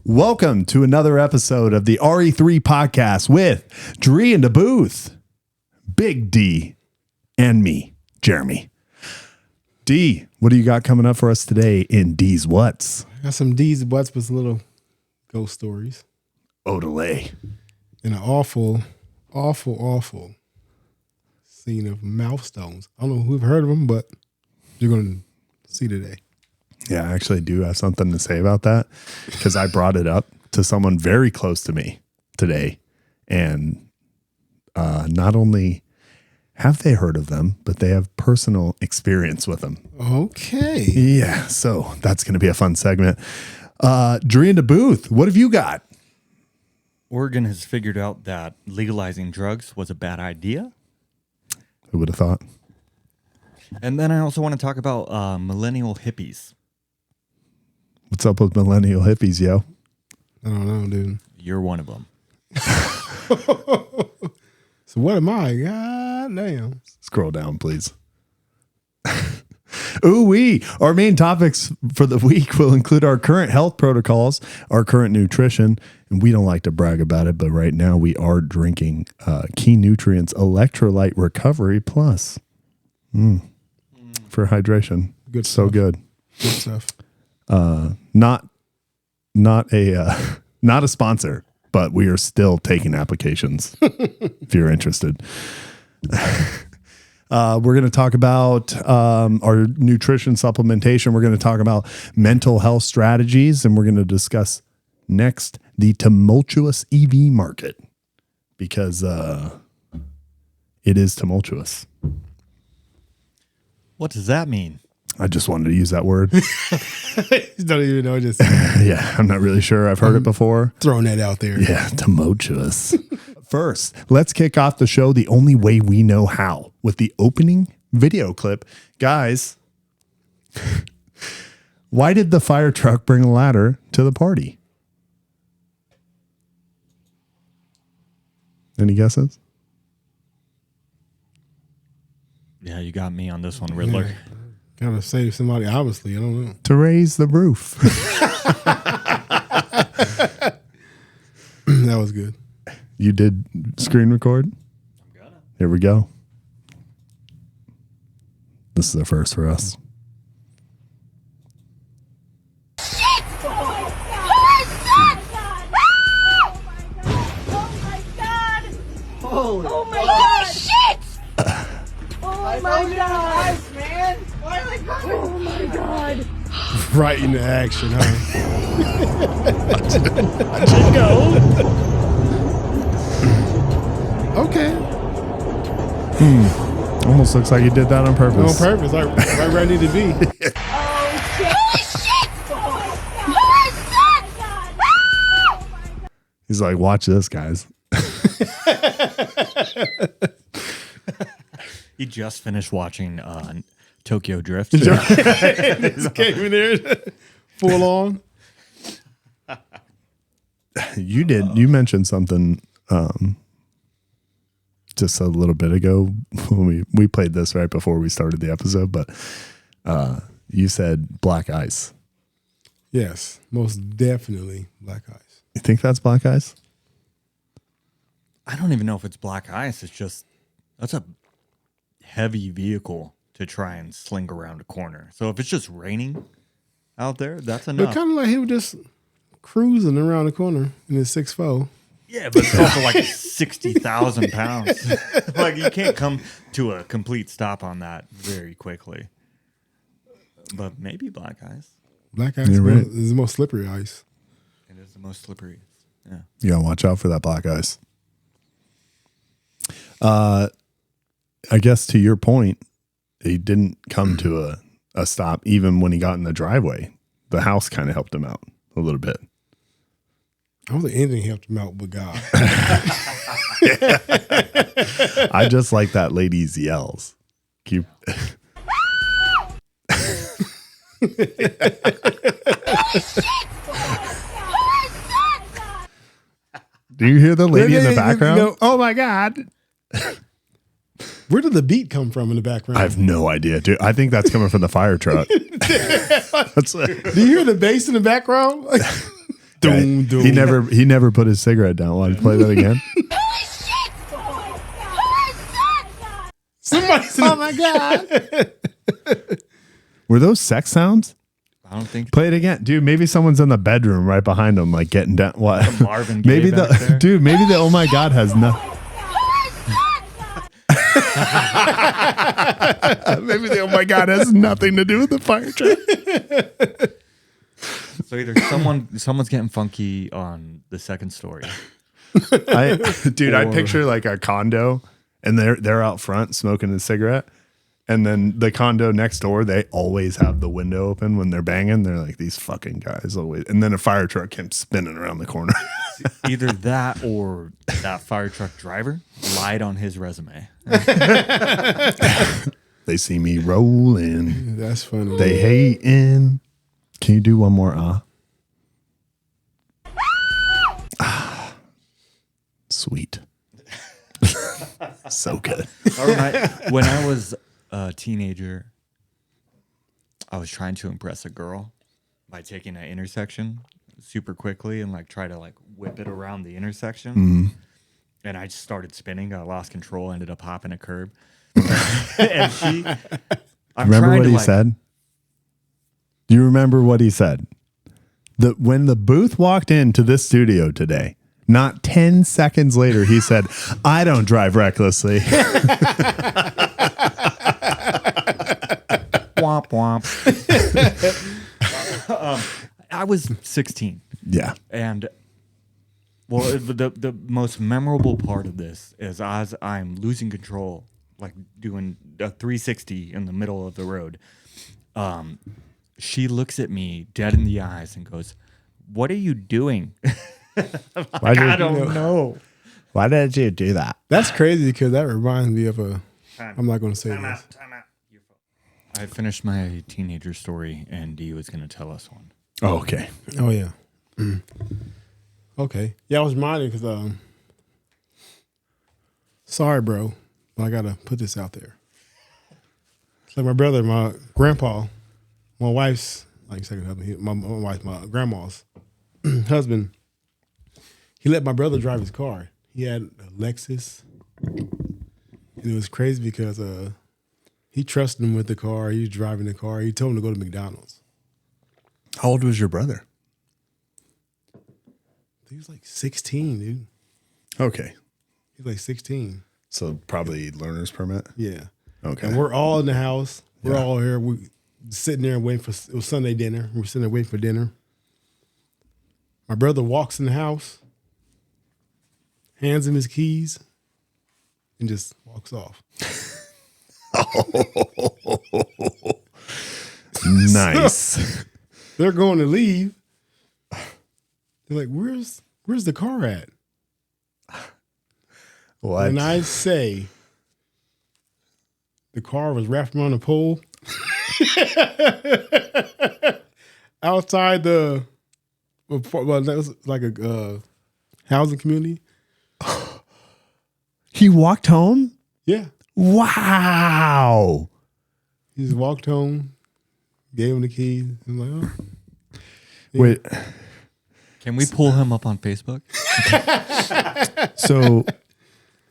Welcome to another episode of the RE3 podcast with Dree in the booth, Big D, and me, Jeremy. D, what do you got coming up for us today in D's What's? I got some D's What's with little ghost stories. Odelay. And an awful scene of mouth stones. I don't know who've heard of them, but you're going to see today. Yeah, I actually do have something to say about that because I brought it up to someone very close to me today. And not only have they heard of them, but they have personal experience with them. Okay. Yeah, so that's going to be a fun segment. Dree in the booth, what have you got? Oregon has figured out that legalizing drugs was a bad idea. Who would have thought? And then I also want to talk about millennial hippies. What's up with millennial hippies, yo? I don't know, dude. You're one of them. So what am I? God damn. Scroll down, please. Ooh-wee. Our main topics for the week will include our current health protocols, our current nutrition, and we don't like to brag about it, but right now we are drinking Key Nutrients Electrolyte Recovery Plus for hydration. Good So stuff. good. Good stuff. Not a sponsor, but we are still taking applications if you're interested. We're going to talk about our nutrition supplementation. We're going to talk about mental health strategies, and we're going to discuss next the tumultuous EV market because it is tumultuous. What does that mean? I just wanted to use that word. Don't even know. Just Yeah, I'm not really sure. I've heard it before. throwing that out there. Yeah, tumultuous. First, let's kick off the show the only way we know how with the opening video clip. Guys, why did the fire truck bring a ladder to the party? Any guesses? Yeah, you got me on this one, Riddler. Yeah. Gotta save somebody, obviously. I don't know. To raise the roof. That was good. You did screen record? I'm gonna. Here we go. This is a first for us. Oh my god! Shit! Oh my god! Man! Why are they coming? Oh my god! Right into action, huh? Okay. Almost looks like you did that on purpose. On purpose. Like, right where I need to be. Oh shit! Holy shit! He's like, watch this, guys. He just finished watching Tokyo Drift. Just came in there full on. You mentioned something just a little bit ago when we played this right before we started the episode, but you said black ice. Yes, most definitely black ice. You think that's black ice? I don't even know if it's black ice. It's just, that's a heavy vehicle to try and sling around a corner. So if it's just raining out there, that's enough. But kind of like he was just cruising around the corner in his 6'4". Yeah, but it's also like 60,000 pounds. Like you can't come to a complete stop on that very quickly. But maybe black ice. Black ice You're right. is the most slippery ice. It is the most slippery. Yeah. You gotta watch out for that black ice. I guess to your point, he didn't come to a stop even when he got in the driveway. The house kind of helped him out a little bit. I don't think anything helped him out but God. I just like that lady's yells. Keep. Do you hear the lady in the background? You know, oh my God. Where did the beat come from in the background? I have no idea, dude. I think that's coming from the fire truck. Do you hear the bass in the background? Doom, doom. He never put his cigarette down. Want to play that again? Somebody's Oh my god. Were those sex sounds? I don't think Play it again, dude. Maybe someone's in the bedroom right behind him, like getting down. What? Marvin Gaye Maybe back there. dude. Maybe the oh my god has no. Maybe the oh my god has nothing to do with the fire truck. So either someone's getting funky on the second story. I picture like a condo, and they're out front smoking a cigarette, and then the condo next door, they always have the window open when they're banging. They're like, these fucking guys always. And then a fire truck came spinning around the corner. Either that or that fire truck driver lied on his resume. They see me rolling. That's funny. They hating. Can you do one more? Sweet. So good. When I was a teenager, I was trying to impress a girl by taking an intersection super quickly and like try to like whip it around the intersection. And I just started spinning. I lost control. Ended up hopping a curb. And Remember what he said? Do you remember what he said? When the booth walked into this studio today, not 10 seconds later, he said, I don't drive recklessly. Womp womp. I was 16. Yeah. And well, the most memorable part of this is as I'm losing control, like doing a 360 in the middle of the road. She looks at me dead in the eyes and goes, "What are you doing?" I don't know. Why did you do that? That's crazy because that reminds me of a. I'm not going to say this. Time out. I finished my teenager story, and Dee was going to tell us one. Oh, okay. Oh yeah. Okay. Yeah, I was reminded because sorry, bro, but I gotta put this out there. It's like my brother, my grandpa, my wife's like second husband, my wife, my grandma's husband. He let my brother drive his car. He had a Lexus, and it was crazy because he trusted him with the car. He was driving the car. He told him to go to McDonald's. How old was your brother? He was like 16, dude. Okay. He was like 16. So probably learner's permit? Yeah. Okay. And we're all in the house. We're all here. We sitting there and waiting for, it was Sunday dinner. We're sitting there waiting for dinner. My brother walks in the house, hands him his keys, and just walks off. Nice. They're going to leave. They're like, where's the car at? What? And I say, the car was wrapped around a pole outside the, well, that was like a housing community. He walked home? Yeah. Wow. He just walked home, gave him the keys. I'm like, oh. Yeah. Wait. Can we pull him up on Facebook? So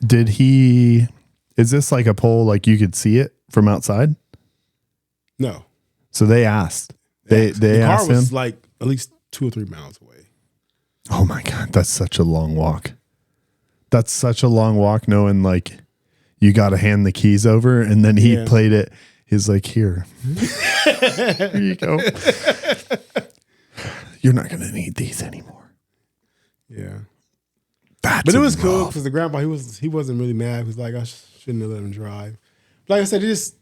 did he, is this like a poll like you could see it from outside? No. So they asked. They the car asked him. was like at least 2 or 3 miles away. Oh my God, that's such a long walk. That's such a long walk knowing like you got to hand the keys over and then he played it. He's like, here. Here you go. You're not going to need these anymore. Yeah. But it was cool because the grandpa, he wasn't really mad. He was like, I shouldn't have let him drive. Like I said, it's just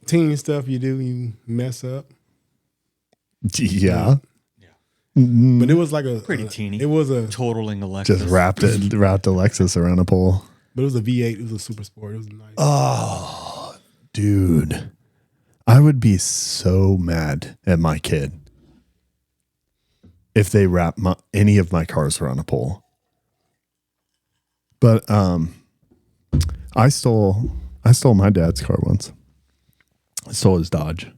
teen stuff you do. You mess up. Yeah. But it was like a Pretty teeny. It was a Totaling Lexus. Just wrapped a Lexus around a pole. But it was a V8. It was a super sport. It was nice. Oh, dude. I would be so mad at my kid if they wrap any of my cars around a pole. But I stole my dad's car once. I stole his Dodge.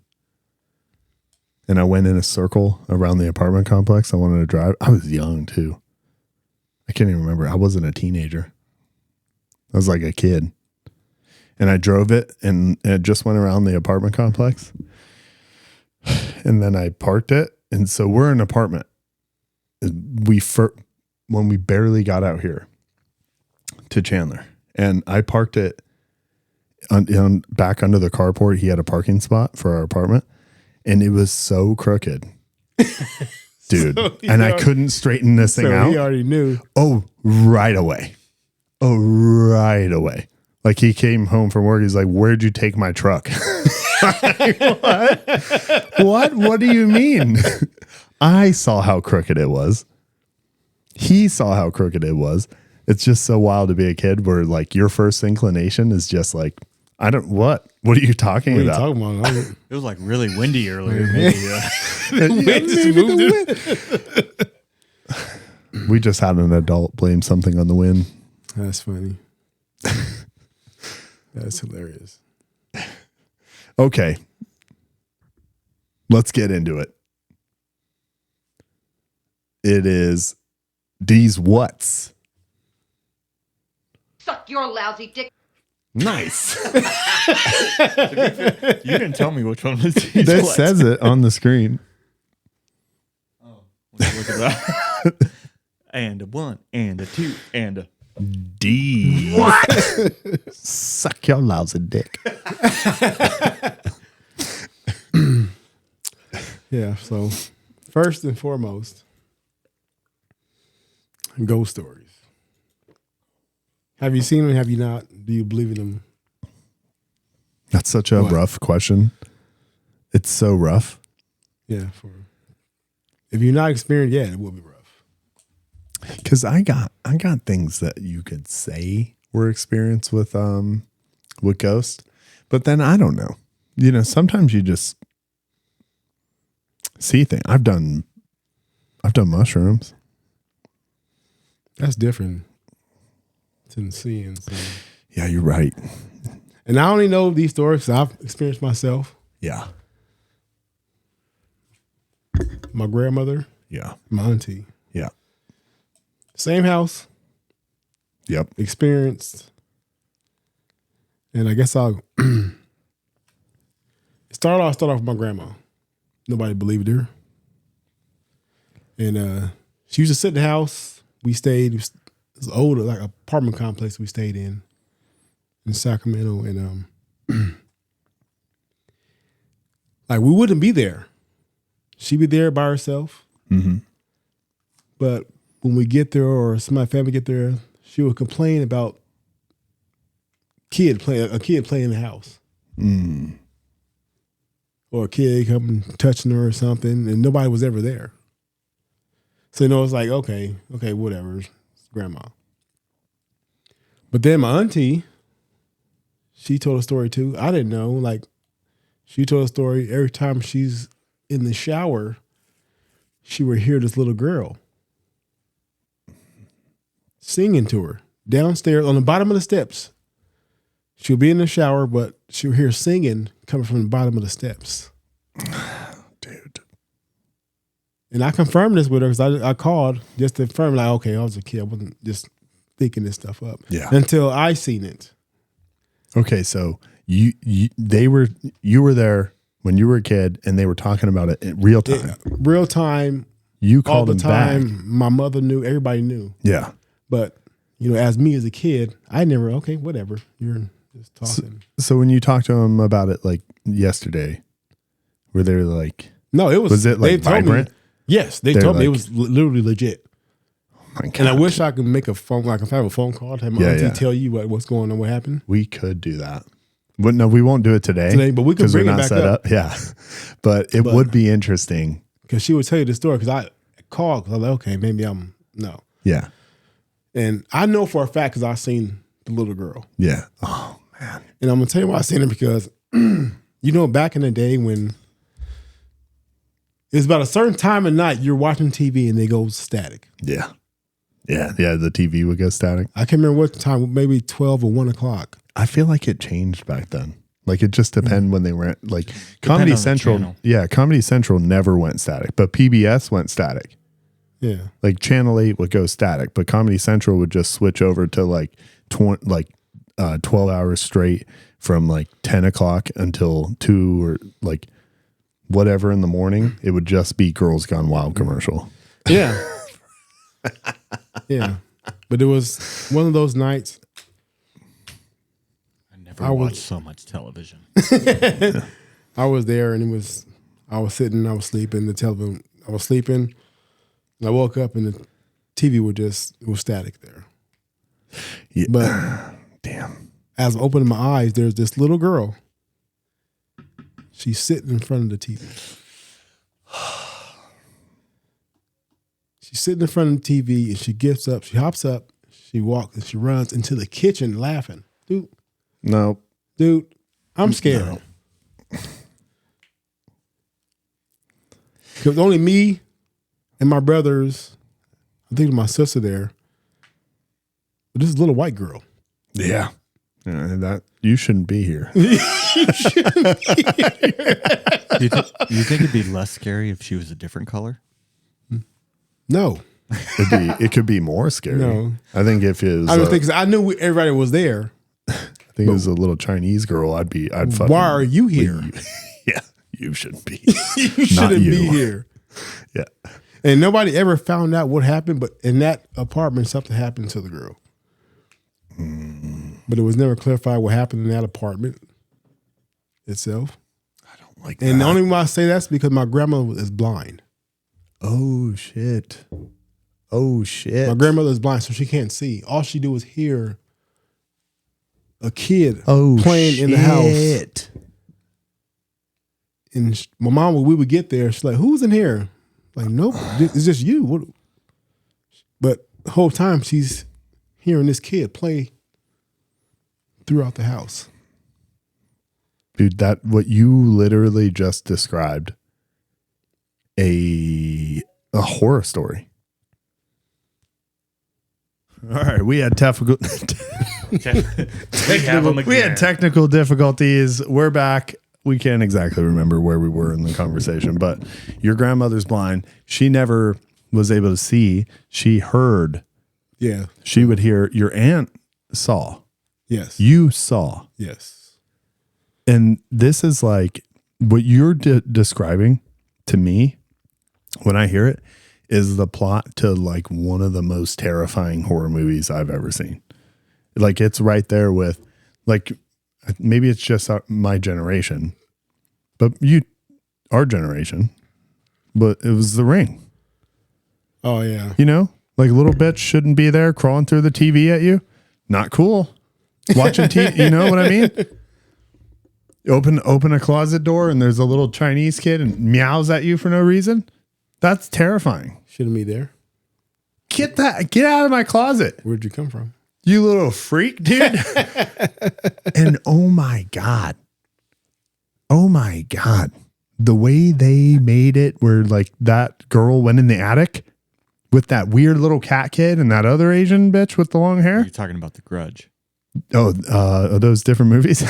and I went in a circle around the apartment complex. I wanted to drive. I was young too. I can't even remember. I wasn't a teenager. I was like a kid. And I drove it and it just went around the apartment complex. And then I parked it. And so we're in an apartment. When we barely got out here to Chandler, and I parked it on back under the carport. He had a parking spot for our apartment, and it was so crooked, dude. And I couldn't straighten this thing out. He already knew. Oh, right away. Like he came home from work. He's like, "Where'd you take my truck?" Like, what? What do you mean? I saw how crooked it was. He saw how crooked it was. It's just so wild to be a kid where like your first inclination is just like, what are you talking about? It was like really windy earlier. Maybe, We just had an adult blame something on the wind. That's funny. That's hilarious. Okay. Let's get into it. It is these what's. Suck your lousy dick. Nice. you didn't tell me which one was these. That what's. says it on the screen. Oh, look at that. And a 1, and a 2, and a D. What? Suck your lousy dick. Yeah. So first and foremost, ghost stories. Have you seen them? Have you not? Do you believe in them? That's such a rough question. It's so rough. Yeah. If you're not experienced yet, it will be rough. Because I got things that you could say were experienced with ghosts, but then I don't know. You know, sometimes you just see things. I've done mushrooms. That's different than seeing. So. Yeah, you're right. And I only know these stories because I've experienced myself. Yeah. My grandmother. Yeah. My auntie. Yeah. Same house. Yep. Experienced. And I guess I'll start off with my grandma. Nobody believed her. And she used to sit in the house. We stayed. It was older, like apartment complex we stayed in Sacramento. And like we wouldn't be there. She'd be there by herself. Mm-hmm. But when we get there or my family get there, she would complain about a kid playing in the house. Mm. Or a kid coming touching her or something, and nobody was ever there. So, you know, it's like, okay, whatever. It's grandma. But then my auntie, she told a story too. I didn't know. Like, she told a story every time she's in the shower, she would hear this little girl singing to her downstairs on the bottom of the steps. She'll be in the shower, but she'll hear singing coming from the bottom of the steps. Dude. And I confirmed this with her because I called just to confirm, like, okay, I was a kid. I wasn't just thinking this stuff up. Yeah. Until I seen it. Okay, so you were there when you were a kid, and they were talking about it in real time. Real time. You All called the them time. back. My mother knew. Everybody knew. Yeah. But, you know, as me as a kid, I never, okay, whatever. You're just talking. So when you talked to them about it, like yesterday, were they like, No, it was. was it like they told vibrant? Me, yes, they They're told me it like- was literally legit. Oh my God. And I wish I could make a phone, like if I have a phone call to have my Yeah, auntie yeah. tell you what's going on, what happened. We could do that. But no, we won't do it today. But we can 'cause bring we're it not back set up. Yeah. But it would be interesting. Because she would tell you the story because I called because I was like, okay, maybe no. Yeah. And I know for a fact because I seen the little girl. Yeah. Oh man. And I'm going to tell you why I seen her because, you know, back in the day when it's about a certain time of night, you're watching TV and they go static. Yeah. Yeah. Yeah. The TV would go static. I can't remember what time, maybe 12 or 1 o'clock. I feel like it changed back then. Like it just depended when they went. Like on Comedy the Central, channel. yeah, Comedy Central never went static, but PBS went static. Yeah. Like Channel 8 would go static, but Comedy Central would just switch over to like 12 hours straight from like 10 o'clock until 2 or like whatever in the morning. It would just be Girls Gone Wild commercial. Yeah. Yeah. But it was one of those nights. I never watched so much television. I was there and I was sitting, I was sleeping, I was sleeping. And I woke up and the TV it was static there. Yeah. But Damn. as I'm opening my eyes, there's this little girl. She's sitting in front of the TV. She's sitting in front of the TV and she gets up, she hops up, she walks and she runs into the kitchen laughing. No. Dude, I'm scared. No. Because only me and my brothers, I think my sister there, but this is a little white girl. Yeah. That you shouldn't be here. You think it'd be less scary if she was a different color? No. It could be more scary. No. I think if it was, I was thinking, I knew everybody was there. I think it was a little Chinese girl, I'd fucking. Why are you here? Yeah, you shouldn't be. You shouldn't you. be here. Yeah. And nobody ever found out what happened, but in that apartment, something happened to the girl. But it was never clarified what happened in that apartment itself. I don't like that. And the only reason why I say that's because my grandmother is blind. Oh shit. Oh shit. My grandmother is blind, so she can't see. All she do is hear a kid playing in the house. And my mom, when we would get there, she's like, "Who's in here?" Like, nope, it's just you. What? But the whole time she's hearing this kid play throughout the house. Dude, that what you literally just described a horror story. All right, we had technical difficulties. We're back. We can't exactly remember where we were in the conversation, but your grandmother's blind. She never was able to see. She heard. Yeah. She would hear. Your aunt saw. Yes. You saw. Yes. And this is like what you're describing to me when I hear it is the plot to like one of the most terrifying horror movies I've ever seen. Like it's right there with like, maybe it's just my generation, but our generation, but it was The Ring. Oh yeah. You know, like little bitch shouldn't be there crawling through the TV at you. Not cool. Watching TV. You know what I mean? Open a closet door and there's a little Chinese kid and meows at you for no reason. That's terrifying. Shouldn't be there. Get out of my closet. Where'd you come from? You little freak, dude. And oh my God. The way they made it where like that girl went in the attic with that weird little cat kid and that other Asian bitch with the long hair. You're talking about The Grudge. Oh, are those different movies?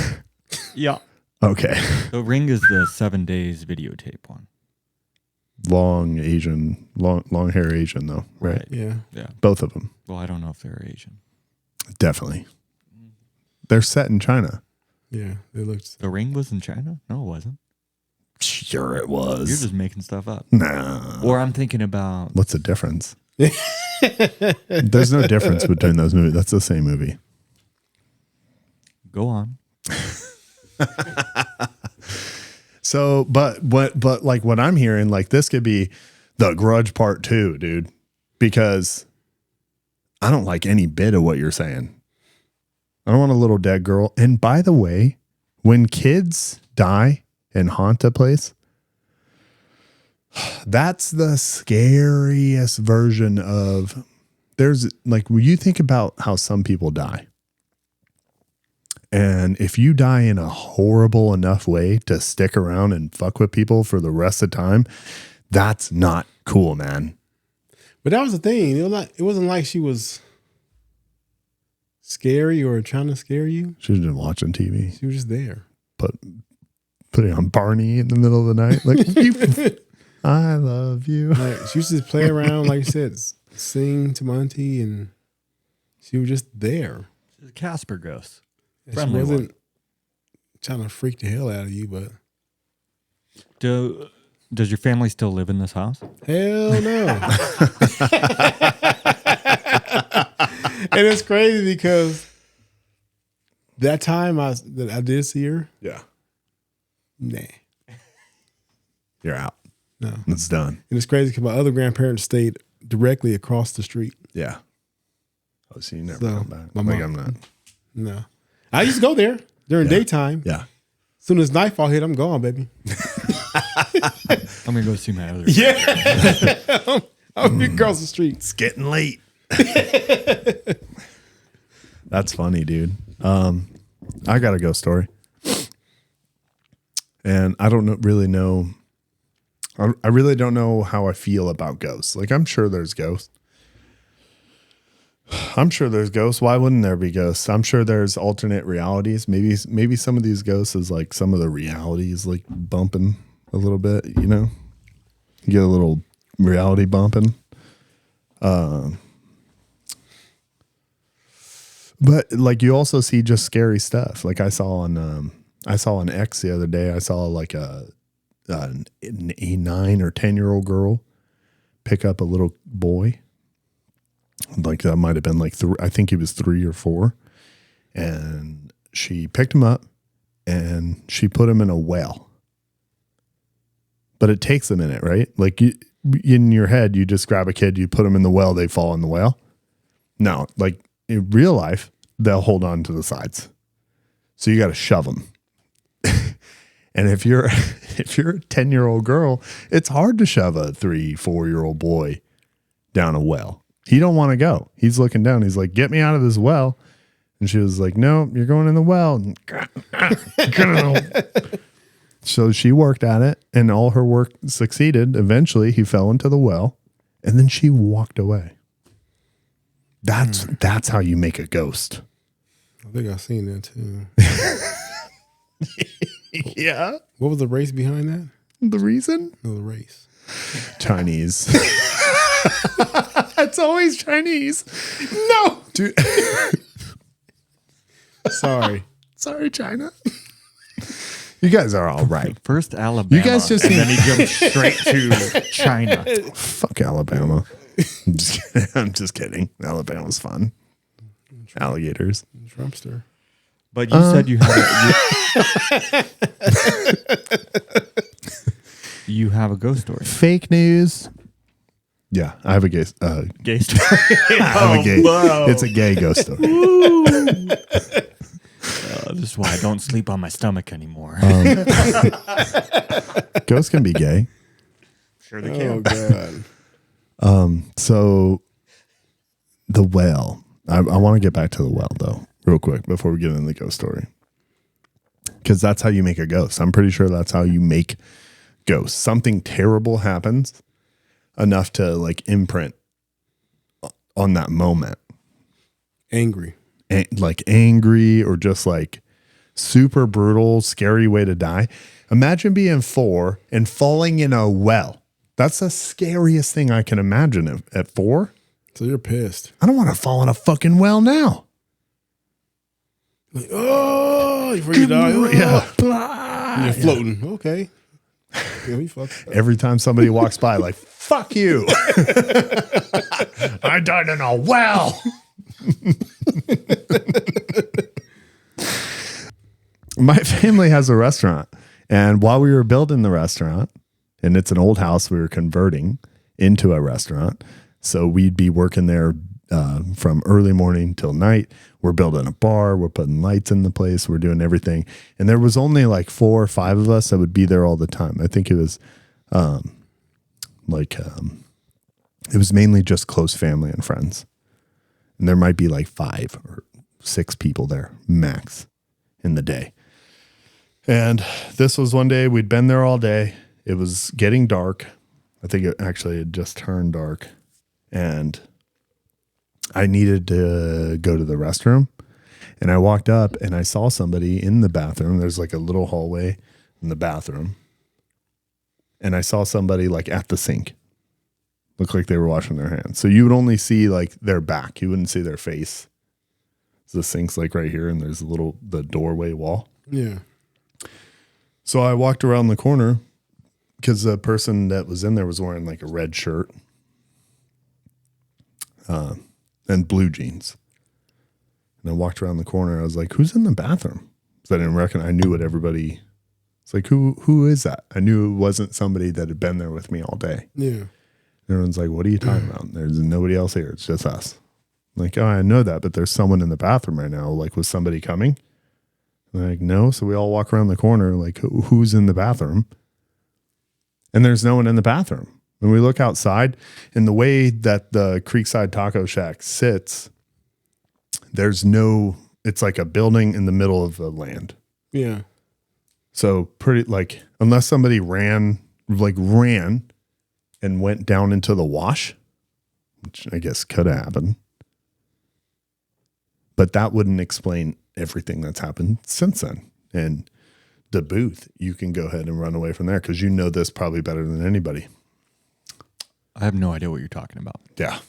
Yeah. Okay. The Ring is the 7 days videotape one. Long hair Asian though, right? Yeah. Yeah. Both of them. Well, I don't know if they're Asian. Definitely. They're set in China. Yeah. It looks. The Ring was in China? No, it wasn't. Sure it You're was. just making stuff up. Nah. Or I'm thinking about What's the difference? There's no difference between those movies. That's the same movie. go on. So, but like what I'm hearing, like this could be The Grudge Part 2, dude, because I don't like any bit of what you're saying. I don't want a little dead girl. And by the way, when kids die and haunt a place, that's the scariest version of, there's like, when you think about how some people die, and if you die in a horrible enough way to stick around and fuck with people for the rest of the time, that's not cool, man. But that was the thing. It wasn't like she was scary or trying to scare you. She was just watching TV. She was just there. putting on Barney in the middle of the night. Like, I love you. Like, she used to play around, like you said, sing to my auntie, and she was just there. She's a Casper ghost. And she Friendly wasn't trying to freak the hell out of you, but Does your family still live in this house? hell no. And it's crazy because that time I did see her, Yeah. nah, You're out. no. It's done. And it's crazy because my other grandparents stayed directly across the street. Yeah. Oh, so you never So, come back. my Like, mom- I'm not. No, I used to go there during daytime. Yeah. As soon as nightfall hit, I'm gone, baby. I'm gonna go see my other. Yeah, I'm across the street. It's getting late. That's funny, dude. I got a ghost story. And I don't really know. I really don't know how I feel about ghosts. Like, I'm sure there's ghosts. Why wouldn't there be ghosts? I'm sure there's alternate realities. Maybe some of these ghosts is like some of the realities like bumping a little bit, you know? You get a little reality bumping. But like, you also see just scary stuff. Like I saw on X the other day, I saw like a 9 or 10-year-old girl pick up a little boy. Like that might have been like I think he was 3 or 4, and she picked him up and she put him in a well. But it takes a minute, right? Like in your head, you just grab a kid, you put them in the well, they fall in the well. No, like in real life, they'll hold on to the sides. So you got to shove them. And if you're a 10-year-old girl, it's hard to shove a 3-4-year-old boy down a well. He don't want to go. He's looking down. He's like, get me out of this well. And she was like, no, you're going in the well. So she worked at it, and all her work succeeded. Eventually, he fell into the well, and then she walked away. That's how you make a ghost. I think I've seen that too. Yeah. What was the race behind that? The reason? No, the race. Chinese. It's always Chinese. No, dude. Sorry. Sorry, China. You guys are all right. First Alabama. You guys just and then he jumped straight to China. Fuck Alabama. I'm just kidding. Alabama's fun. Alligators. Trumpster. But you said you had you have a ghost story. Fake news. Yeah, I have a gay. Gay story. I have a gay. It's a gay ghost story. This is why I don't sleep on my stomach anymore. Ghosts can be gay. Sure they can. Oh God. So the well. I want to get back to the well though, real quick before we get into the ghost story, because that's how you make a ghost. I'm pretty sure that's how you make ghosts. Something terrible happens enough to like imprint on that moment. Angry. Like angry or just like super brutal, scary way to die. Imagine being 4 and falling in a well. That's the scariest thing I can imagine at 4. So you're pissed. I don't want to fall in a fucking well now. Like, oh, before you die. Oh. Yeah. And you're floating. Okay. Yeah, we fucked up. Every time somebody walks by, like, fuck you. I died in a well. My family has a restaurant. And while we were building the restaurant, and it's an old house we were converting into a restaurant, so we'd be working there from early morning till night. We're building a bar. We're putting lights in the place. We're doing everything. And there was only like 4 or 5 of us that would be there all the time. I think it was it was mainly just close family and friends. And there might be like 5 or 6 people there max in the day. And this was one day we'd been there all day. It was getting dark. I think it actually had just turned dark. And I needed to go to the restroom. And I walked up and I saw somebody in the bathroom. There's like a little hallway in the bathroom. And I saw somebody like at the sink. Looked like they were washing their hands. So you would only see like their back. You wouldn't see their face. So the sink's like right here and there's the doorway wall. Yeah. So I walked around the corner because the person that was in there was wearing like a red shirt and blue jeans. And I walked around the corner. I was like, who's in the bathroom? So I didn't recognize. I knew what everybody. It's like, who is that? I knew it wasn't somebody that had been there with me all day. Yeah. Everyone's like, what are you talking about? There's nobody else here. It's just us. I'm like, oh, I know that, but there's someone in the bathroom right now. Like, was somebody coming? I'm like, no. So we all walk around the corner, like, who's in the bathroom? And there's no one in the bathroom. And we look outside, and the way that the Creekside Taco Shack sits, it's like a building in the middle of the land. Yeah. So pretty, like, unless somebody ran and went down into the wash, which I guess could have happened. But that wouldn't explain everything that's happened since then. And the booth, you can go ahead and run away from there because you know this probably better than anybody. I have no idea what you're talking about. Yeah.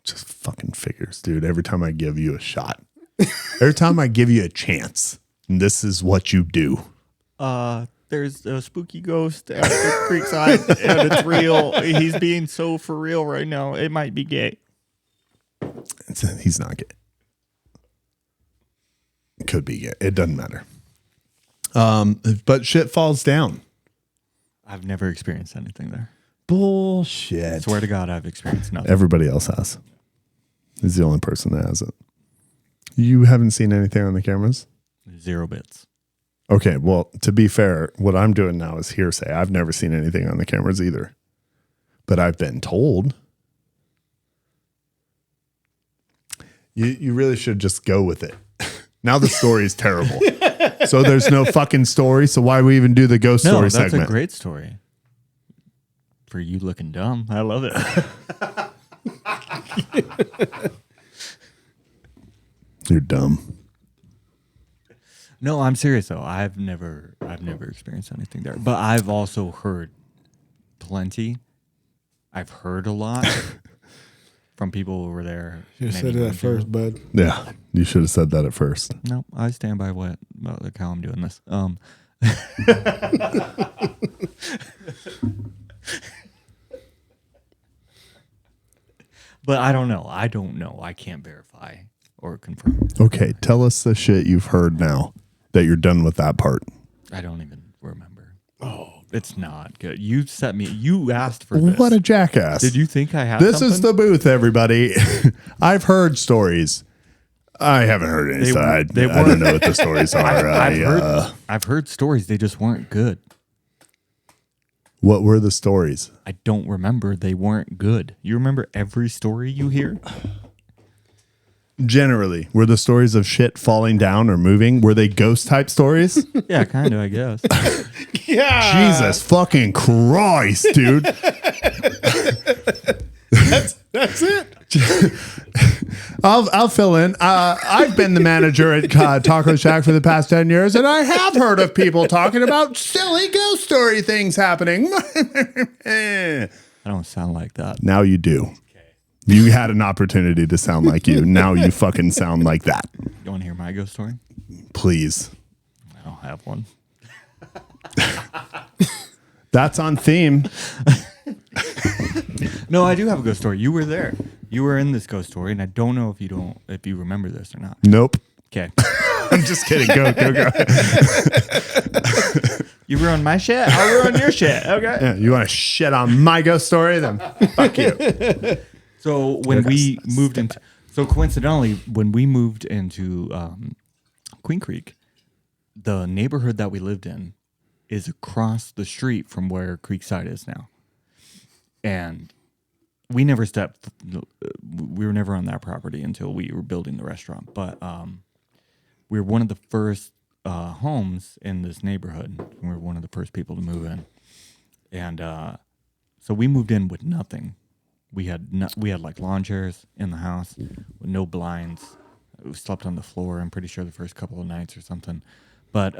Just fucking figures, dude. Every time I give you a shot, every time I give you a chance, this is what you do. There's a spooky ghost at the Creekside, and it's real. He's being so for real right now. It might be gay. He's not gay. It could be gay. It doesn't matter. But shit falls down. I've never experienced anything there. Bullshit. I swear to God, I've experienced nothing. Everybody else has. He's the only person that has it. You haven't seen anything on the cameras? 0 bits. Okay, well, to be fair, what I'm doing now is hearsay. I've never seen anything on the cameras either. But I've been told. You really should just go with it. Now the story is terrible. So there's no fucking story. So why we even do the ghost story segment? That's a great story. For you looking dumb. I love it. You're dumb. No, I'm serious though. I've never experienced anything there. But I've also heard plenty. I've heard a lot from people who were there. You said that first, bud. Yeah, you should have said that at first. No, I stand by how I'm doing this. But I don't know. I can't verify or confirm. Okay, tell us the shit you've heard now that you're done with that part. I don't even remember. Oh, it's not good. You asked for this. What a jackass. Did you think I had This something? is the booth, everybody. I've heard stories. I haven't heard any. I don't know what the stories are. I've heard stories. They just weren't good. What were the stories? I don't remember. They weren't good. You remember every story you hear? Generally, were the stories of shit falling down or moving? Were they ghost type stories? Yeah, kind of, I guess. Yeah. Jesus fucking Christ, dude. That's it. I'll fill in. I've been the manager at Taco Shack for the past 10 years, and I have heard of people talking about silly ghost story things happening. I don't sound like that. Now you do. You had an opportunity to sound like you. Now you fucking sound like that. You want to hear my ghost story? Please. I don't have one. That's on theme. No, I do have a ghost story. You were there. You were in this ghost story, and I don't know if you remember this or not. Nope. Okay. I'm just kidding. Go. You ruined my shit. I'll ruin your shit. Okay. Yeah, you want to shit on my ghost story? Then fuck you. So when we moved into, coincidentally, when we moved into Queen Creek, the neighborhood that we lived in is across the street from where Creekside is now. And we never we were never on that property until we were building the restaurant. But we were one of the first homes in this neighborhood. We were one of the first people to move in. And so we moved in with nothing. We had like lawn chairs in the house with no blinds. We slept on the floor. I'm pretty sure the first couple of nights or something. But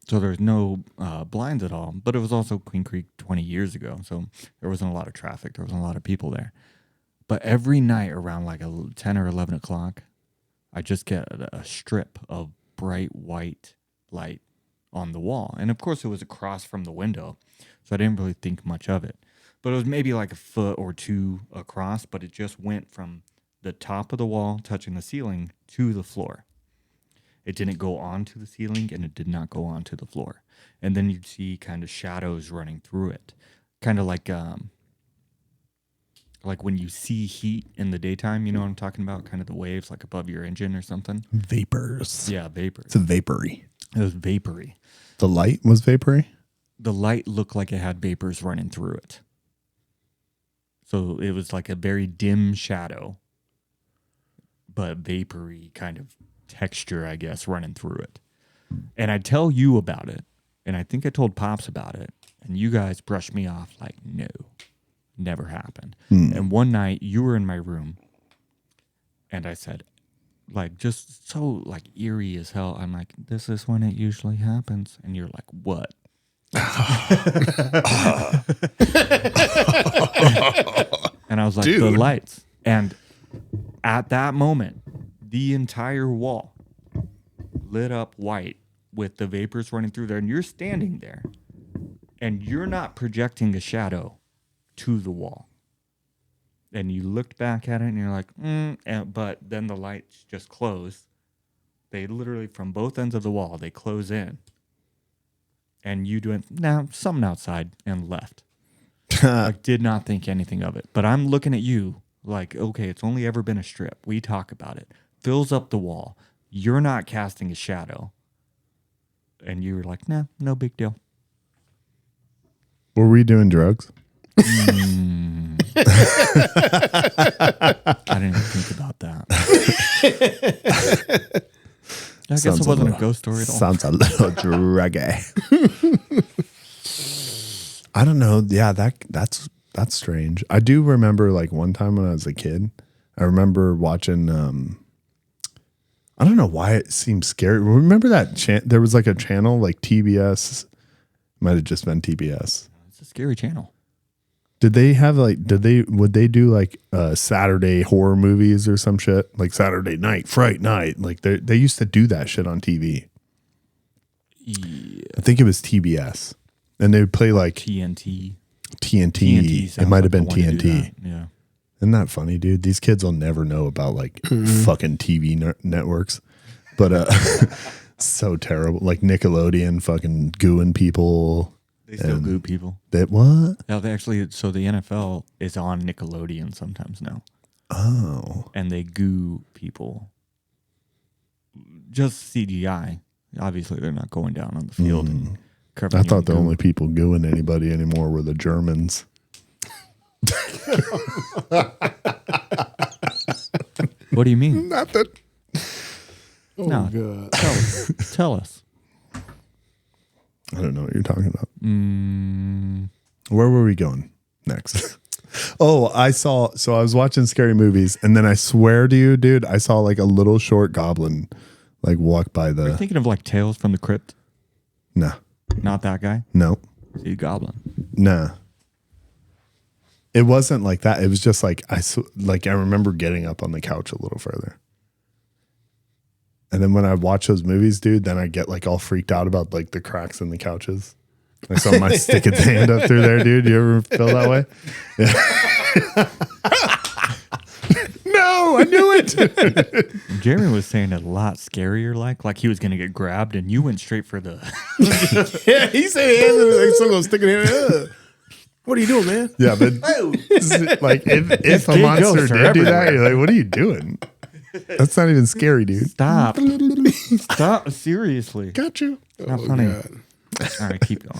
so there was no blinds at all. But it was also Queen Creek 20 years ago, so there wasn't a lot of traffic. There wasn't a lot of people there. But every night around like 10 or 11 o'clock, I just get a strip of bright white light on the wall. And of course, it was across from the window, so I didn't really think much of it. But it was maybe like a foot or two across, but it just went from the top of the wall, touching the ceiling, to the floor. It didn't go onto the ceiling, and it did not go onto the floor. And then you'd see kind of shadows running through it, kind of like when you see heat in the daytime. You know what I'm talking about? Kind of the waves, like above your engine or something. Vapors. Yeah, vapors. It's vapory. It was vapory. The light was vapory? The light looked like it had vapors running through it. So it was like a very dim shadow, but vapory kind of texture, I guess, running through it. And I tell you about it, and I think I told Pops about it, and you guys brushed me off like, no, never happened. And one night you were in my room, and I said, like, just so like eerie as hell. I'm like, this is when it usually happens. And you're like, what? And I was like, Dude. the lights. And at that moment, the entire wall lit up white with the vapors running through there. And you're standing there, and you're not projecting a shadow to the wall. And you looked back at it, and you're like, but then the lights just close. They literally, from both ends of the wall, they close in. And you went, something outside, and left. Like, did not think anything of it. But I'm looking at you like, okay, it's only ever been a strip. We talk about it. Fills up the wall. You're not casting a shadow. And you were like, no big deal. Were we doing drugs? I didn't even think about that. I guess it wasn't a ghost story at all. Sounds a little druggy. I don't know. Yeah, that's strange. I do remember like one time when I was a kid, I remember watching I don't know why it seemed scary. Remember that there was like a channel like TBS, might have just been TBS. It's a scary channel. Did they have would they do like Saturday horror movies or some shit? Like Saturday night, Fright Night. Like they used to do that shit on TV. Yeah. I think it was TBS. And they would play like TNT. It might have been TNT. Yeah. Isn't that funny, dude? These kids will never know about like fucking TV networks. But so terrible. Like Nickelodeon fucking gooing people. They still goo people. That what? Yeah, they actually, so the NFL is on Nickelodeon sometimes now. Oh. And they goo people. Just CGI. Obviously, they're not going down on the field. And I thought the only people gooing anybody anymore were the Germans. What do you mean? Nothing. No, God. tell us. I don't know what you're talking about. Where were we going next? Oh, I was watching scary movies, and then I swear to you, dude, I saw like a little short goblin like walk by Are you thinking of like Tales from the Crypt? Nah. Not that guy? No. See, Goblin. Nah. It wasn't like that. It was just like I remember getting up on the couch a little further. And then when I watch those movies, dude, then I get like all freaked out about like the cracks in the couches. Like something might stick its hand up through there, dude. You ever feel that way? Yeah. No, I knew it. Jeremy was saying it a lot scarier, like he was going to get grabbed, and you went straight for the... Yeah, he said like someone sticking in. What are you doing, man? Yeah, but like if a gay monster ghosts are did do that, everywhere. you're like, what are you doing? That's not even scary, dude. Stop. Stop. Seriously. Got you. Not funny. All right, keep going.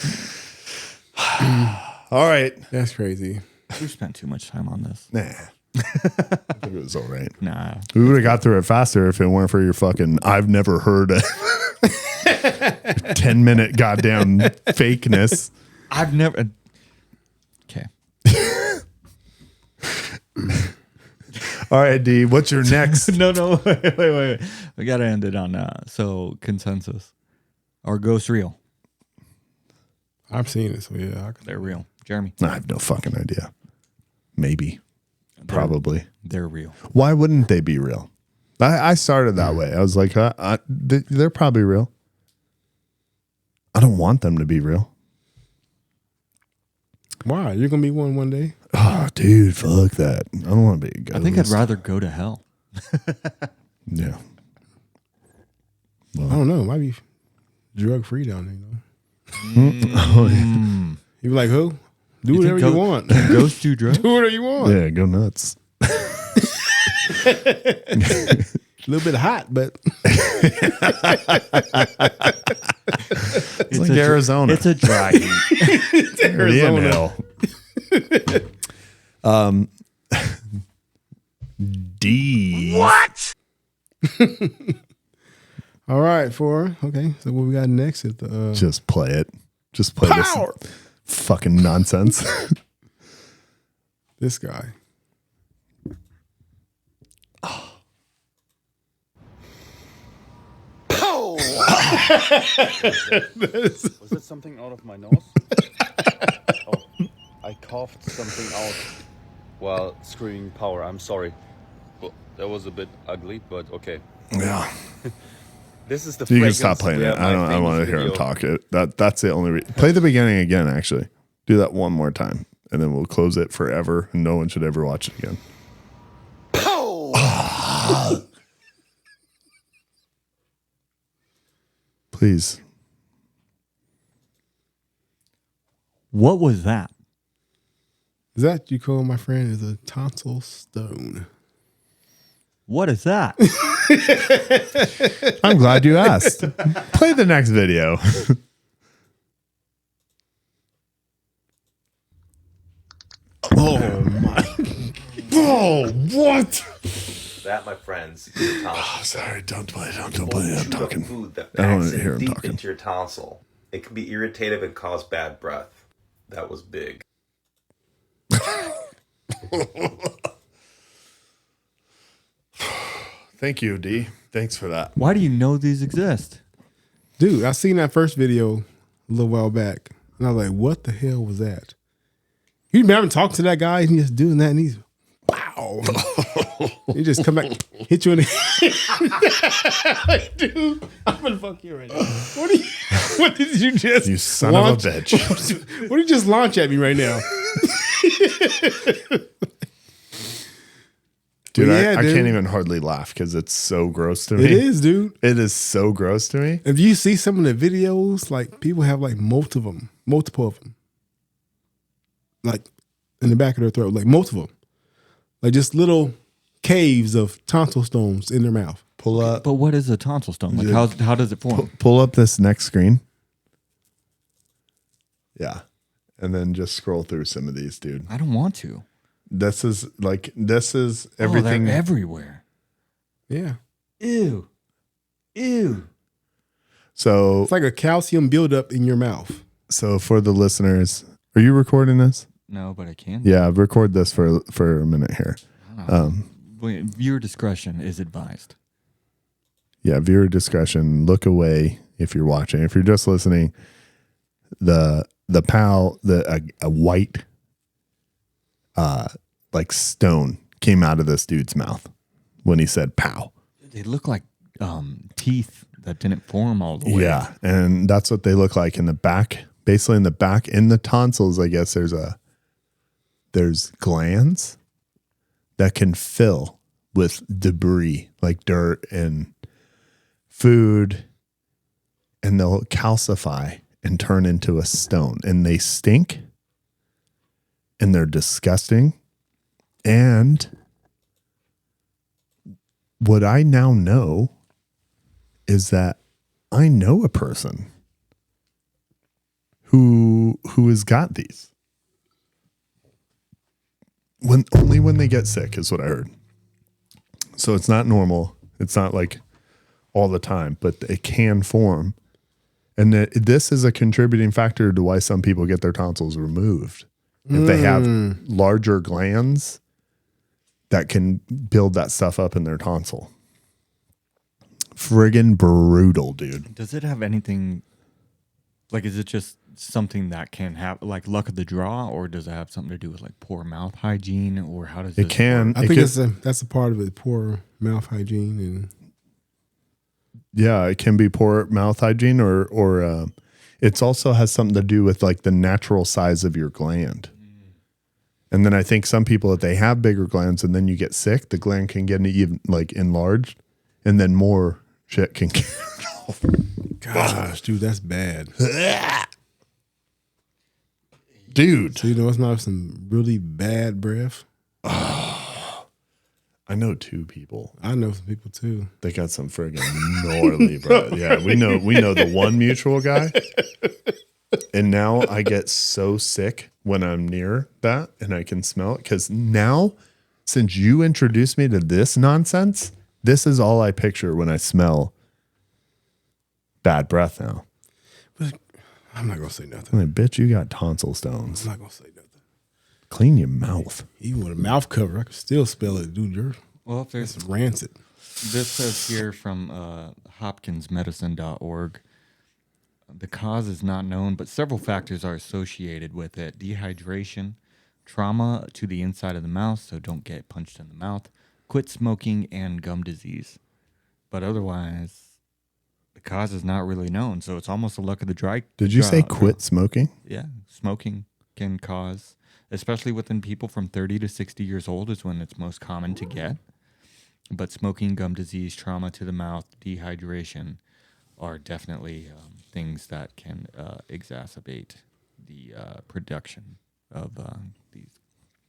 All right. That's crazy. We spent too much time on this. Nah. I think it was all right. Nah. We would have got through it faster if it weren't for your fucking I've never heard a 10-minute goddamn fakeness. I've never... Okay. All right, D. What's your next? No, wait. We gotta end it on so consensus. Are ghosts real? I've seen it, so yeah. They're real. Jeremy. I have no fucking idea. Maybe. Probably. They're real. Why wouldn't they be real? I started that way. I was like, they're probably real. I don't want them to be real. Why? You're gonna be one day. Oh, dude, fuck that. I don't want to be a ghost. I think I'd rather go to hell. Yeah. I don't know. It might be drug free down there. Oh, yeah. You be like, who? Do whatever you want. Can ghosts do drugs? Do whatever you want. Yeah, go nuts. A little bit hot, but It's like Arizona. It's a dry heat. it's Arizona. D. What? All right, okay. So what we got next is the Just play it. Just play Power. this fucking nonsense. this guy. Was it something out of my nose? Oh, I coughed something out while screaming power. I'm sorry. Well, that was a bit ugly, but okay. Yeah. This is the You can fragrance stop playing where it. my I want to famous hear him video- talk it. That's the only play the beginning again, actually. Do that one more time. And then we'll close it forever and no one should ever watch it again. Please. What was that? Is that you call my friend is a tonsil stone? What is that? I'm glad you asked. Play the next video. Oh my. Oh, what? That, my friends, is a tonsil. Oh, sorry, don't play. Don't play. I'm Chew up talking. food that I don't packs want to hear him deep talking. into your tonsil. It can be irritative and cause bad breath. That was big. Thank you, D. Thanks for that. Why do you know these exist? Dude, I seen that first video a little while back, and I was like, "What the hell was that?" You remember talking to that guy, and he's just doing that, and he's wow. He just come back, hit you in the like, dude, I'm gonna fuck you right now. What did you just? You son launch? of a bitch. What did you just launch at me right now? Dude, Yeah, I dude. can't even hardly laugh because it's so gross to me. It is, dude. It is so gross to me. If you see some of the videos, like people have like multiple of them, like in the back of their throat, like multiple, like just little caves of tonsil stones in their mouth. Pull up. But what is a tonsil stone? Like how does it form? Pull up this next screen. Yeah. And then just scroll through some of these, dude. I don't want to. This is Oh, everything. they're everywhere. Yeah, Ew. So it's like a calcium buildup in your mouth. for the listeners, are you recording this? No, but I can. Yeah, record this for a minute here. Wait, viewer discretion is advised. Yeah, viewer discretion. Look away if you're watching. If you're just listening, a white like stone came out of this dude's mouth when he said "pow." They look like teeth that didn't form all the way. Yeah, and that's what they look like in the back. Basically, in the back, in the tonsils, I guess there's glands that can fill with debris like dirt and food, and they'll calcify and turn into a stone, and they stink, and they're disgusting. And what I now know is that I know a person who has got these. Only when they get sick is what I heard. So it's not normal. It's not like all the time, but it can form. And this is a contributing factor to why some people get their tonsils removed. If they have larger glands, that can build that stuff up in their tonsil. Friggin' brutal, dude. Does it have anything, like, is it just something that can have, like, luck of the draw, or does it have something to do with, like, poor mouth hygiene, or how does It this can. work? I think that's a part of it. Poor mouth hygiene and Yeah, it can be poor mouth hygiene, or it also has something to do with like the natural size of your gland. And then I think some people, if they have bigger glands and then you get sick, the gland can get even like enlarged, and then more shit can get. gosh, dude, that's bad. Dude, So you know, it's not some really bad breath. I know two people. I know some people too. They got some friggin' gnarly, bro. Yeah, we know the one mutual guy. And now I get so sick when I'm near that and I can smell it. Because now, since you introduced me to this nonsense, this is all I picture when I smell bad breath now. But I'm not gonna say nothing. I'm like, bitch, you got tonsil stones. I'm not gonna say nothing. Clean your mouth. Even with a mouth cover, I can still spell it, dude. You're Well, if there's it's rancid. This says here from hopkinsmedicine.org, the cause is not known, but several factors are associated with it. Dehydration, trauma to the inside of the mouth, so don't get punched in the mouth, quit smoking, and gum disease. But otherwise, the cause is not really known, so it's almost a luck of the draw. Did you say quit smoking? Yeah, smoking can cause, especially within people from 30 to 60 years old is when it's most common to get. But smoking, gum disease, trauma to the mouth, dehydration are definitely things that can exacerbate the production of these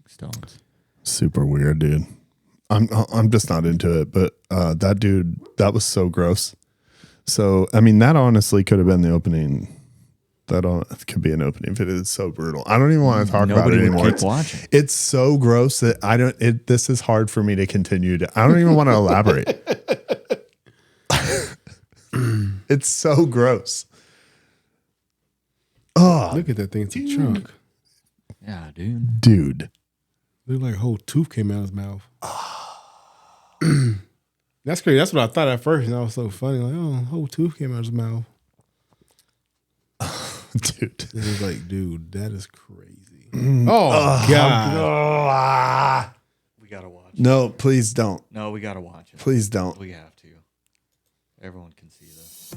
stones. Super weird, dude. I'm just not into it, but that dude, that was so gross. So, I mean, that honestly could have been the opening. That could be an opening if it is so brutal. I don't even want to talk about it Nobody would anymore. keep watching. It's so gross that I don't. This is hard for me to continue to. I don't even want to elaborate. It's so gross. Oh, Look at that thing. It's a chunk. Yeah, dude. dude. Looked like a whole tooth came out of his mouth. That's crazy. That's what I thought at first, and that was so funny. Like, oh, a whole tooth came out of his mouth. Dude. It was like, dude, that is crazy. Oh, God. We got to watch. No, please don't. No, we got to watch it. Please don't. We have to. Everyone can see this.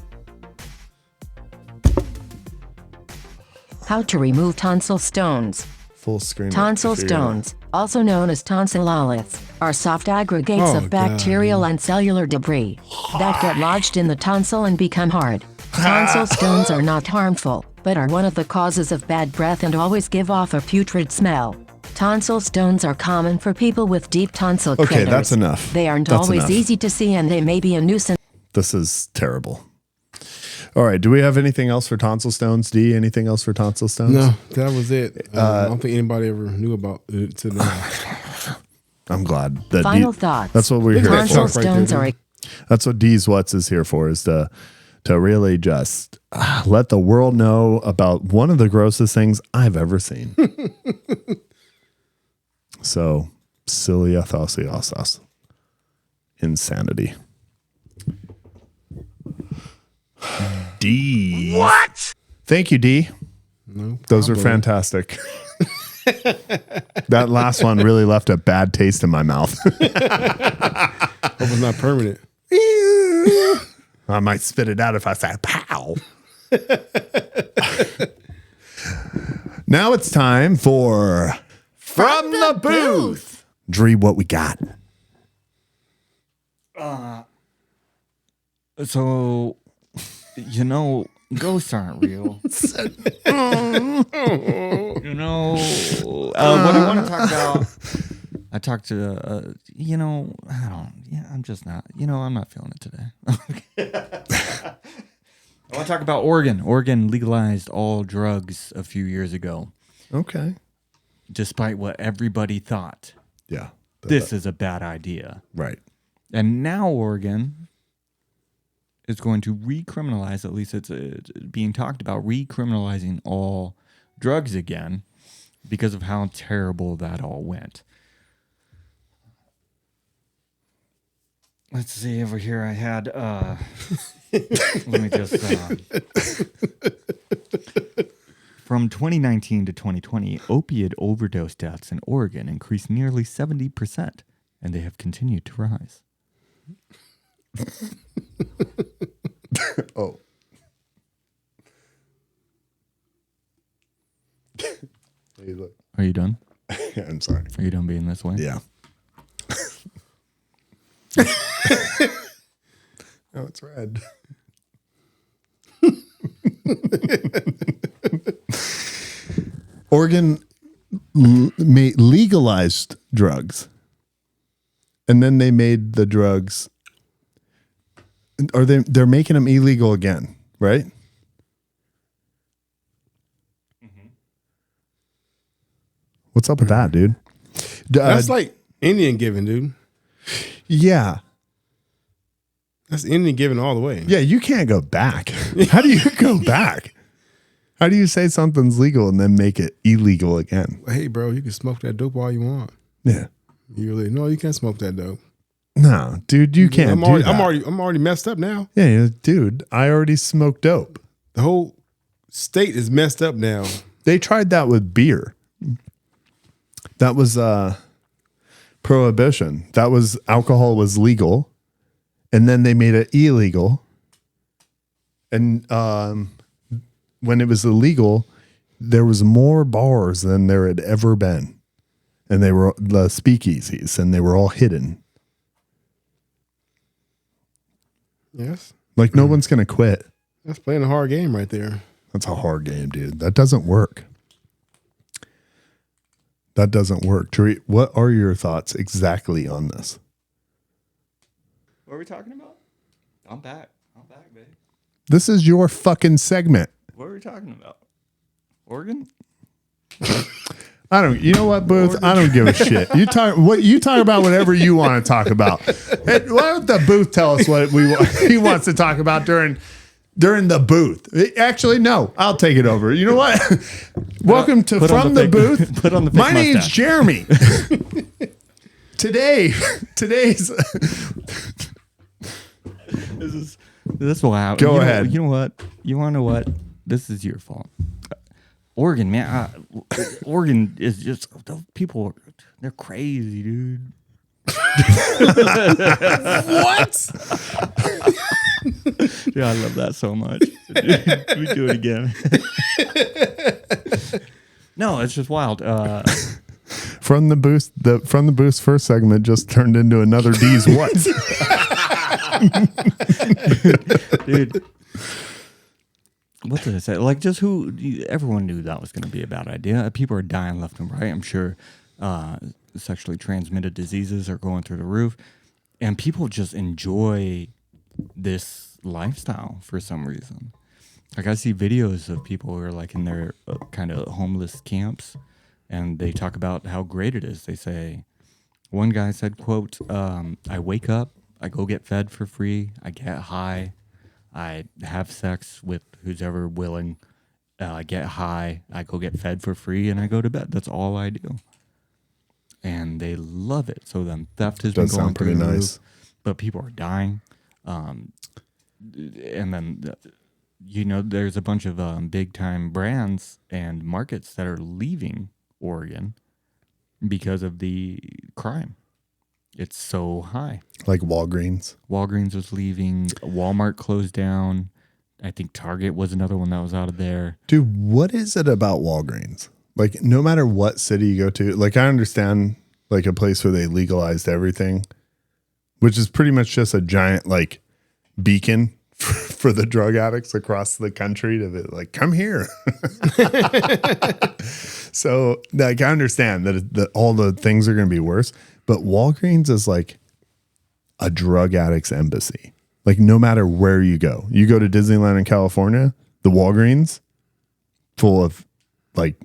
How to remove tonsil stones. Full screen. Tonsil stones, also known as tonsilloles, are soft aggregates Oh, of bacterial God. and cellular debris that get lodged in the tonsil and become hard. Tonsil stones are not harmful, but are one of the causes of bad breath and always give off a putrid smell. Tonsil stones are common for people with deep tonsil Okay, critters. that's enough. They aren't That's always enough. easy to see and they may be a nuisance. This is terrible. All right. Do we have anything else for tonsil stones? D, anything else for tonsil stones? No, that was it. I don't think anybody ever knew about it to know. I'm glad. That Final D, thoughts. That's what we're here Tonsil for. right stones there, are a That's what D's What's is here for, is to really just let the world know about one of the grossest things I've ever seen. So, cilia thosiosas. Insanity. D. What? Thank you, D. No, Those are problem. fantastic. That last one really left a bad taste in my mouth. Hope it's not permanent. I might spit it out if I say pow. Now it's time for From the Booth. Dree, what we got? So, ghosts aren't real. What I want to talk about, I talked to, I'm just not, I'm not feeling it today. I want to talk about Oregon. Oregon legalized all drugs a few years ago, Okay. despite what everybody thought. Yeah. This is a bad idea. Right. And now Oregon is going to recriminalize, at least it's being talked about, recriminalizing all drugs again because of how terrible that all went. Let's see over here. I had let me just from 2019 to 2020, opiate overdose deaths in Oregon increased nearly 70%, and they have continued to rise. Oh. Hey, look. Are you done? Yeah, I'm sorry. Are you done being this way? Yeah. Oh, it's red. Oregon legalized drugs, and then they made the drugs, or they're making them illegal again, right? Mm-hmm. What's up with that, dude? That's like Indian giving, dude. Yeah. That's Indian giving all the way. Yeah, you can't go back. How do you go back? How do you say something's legal and then make it illegal again? Hey, bro, you can smoke that dope all you want. Yeah. You really no, you can't smoke that dope. No, dude, you can't. I'm already messed up now. Yeah, dude, I already smoked dope. The whole state is messed up now. They tried that with beer. That was prohibition. That was alcohol was legal, and then they made it illegal. And when it was illegal, there was more bars than there had ever been, and they were the speakeasies, and they were all hidden. Yes, Like no one's gonna quit. that's playing a hard game right there. That's a hard game, dude. That doesn't work. That doesn't work. Tari, what are your thoughts exactly on this? What are we talking about? I'm back. I'm back, babe. This is your fucking segment. What are we talking about? Oregon? I don't. You know what, Booth? I don't give a shit. You talk about whatever you want to talk about. Hey, why don't the Booth tell us what he wants to talk about during the booth? Actually, no. I'll take it over. You know what? Welcome to From the Booth. Put on the My fake name's mustache. Jeremy. Today's. This is why. Go ahead. You know what? You want to know what? This is your fault. Oregon, man. Oregon is just people. They're crazy, dude. What? Yeah, I love that so much. We do it again. No, it's just wild. From the booth first segment just turned into another D's what? Dude. What did I say? Like, just everyone knew that was going to be a bad idea. People are dying left and right. I'm sure sexually transmitted diseases are going through the roof. And people just enjoy this lifestyle for some reason. Like, I see videos of people who are like in their kind of homeless camps, and they talk about how great it is. They say, one guy said, quote, I wake up, I go get fed for free, I get high, I have sex with who's ever willing. I get high. I go get fed for free, and I go to bed. That's all I do. And they love it. So then theft has been going through the roof, but people are dying. And then, there's a bunch of big-time brands and markets that are leaving Oregon because of the crime. It's so high. Like Walgreens. Walgreens was leaving. Walmart closed down. I think Target was another one that was out of there. Dude, what is it about Walgreens? Like, no matter what city you go to, like, I understand, like, a place where they legalized everything, which is pretty much just a giant, like, beacon for the drug addicts across the country to be like, come here. So, like, I understand that all the things are going to be worse. But Walgreens is like a drug addict's embassy. Like, no matter where you go to Disneyland in California, the Walgreens full of like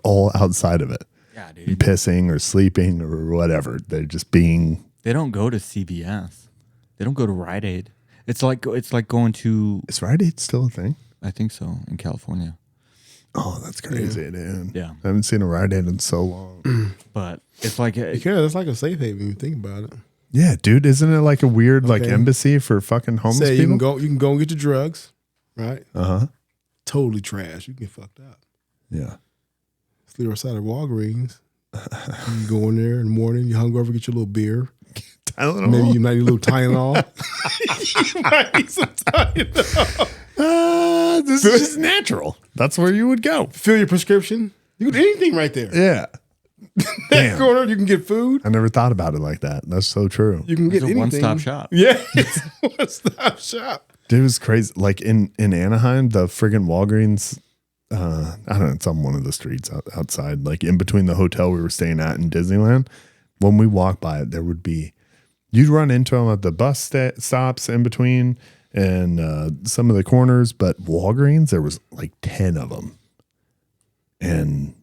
all outside of it. Yeah, dude. Pissing or sleeping or whatever. They're just being. They don't go to CVS. They don't go to Rite Aid. It's like going to. Is Rite Aid still a thing? I think so, in California. Oh, that's crazy, dude. Yeah. I haven't seen a Rite Aid in so long. But it's like Because it's like a safe haven when you think about it. Yeah, dude, isn't it like a weird like Okay. embassy for fucking homeless Say people? you can go and get your drugs, right? Uh-huh. Totally trash. You get fucked up. Yeah. Sleep outside of Walgreens. You go in there in the morning, you hungover, get your little beer. Tylenol. Maybe you might need a little Tylenol. You might need some Tylenol. This is just natural. That's where you would go. Fill your prescription. You can do anything right there. Yeah. That Damn. corner, you can get food. I never thought about it like that. That's so true. You can get It's a anything. one-stop shop. Yeah, it's a one-stop shop. Dude, it was crazy. Like in Anaheim, the friggin' Walgreens, I don't know, it's on one of the streets outside, like in between the hotel we were staying at in Disneyland. When we walked by it, there would be, you'd run into them at the bus stops in between and some of the corners, but Walgreens, there was like 10 of them and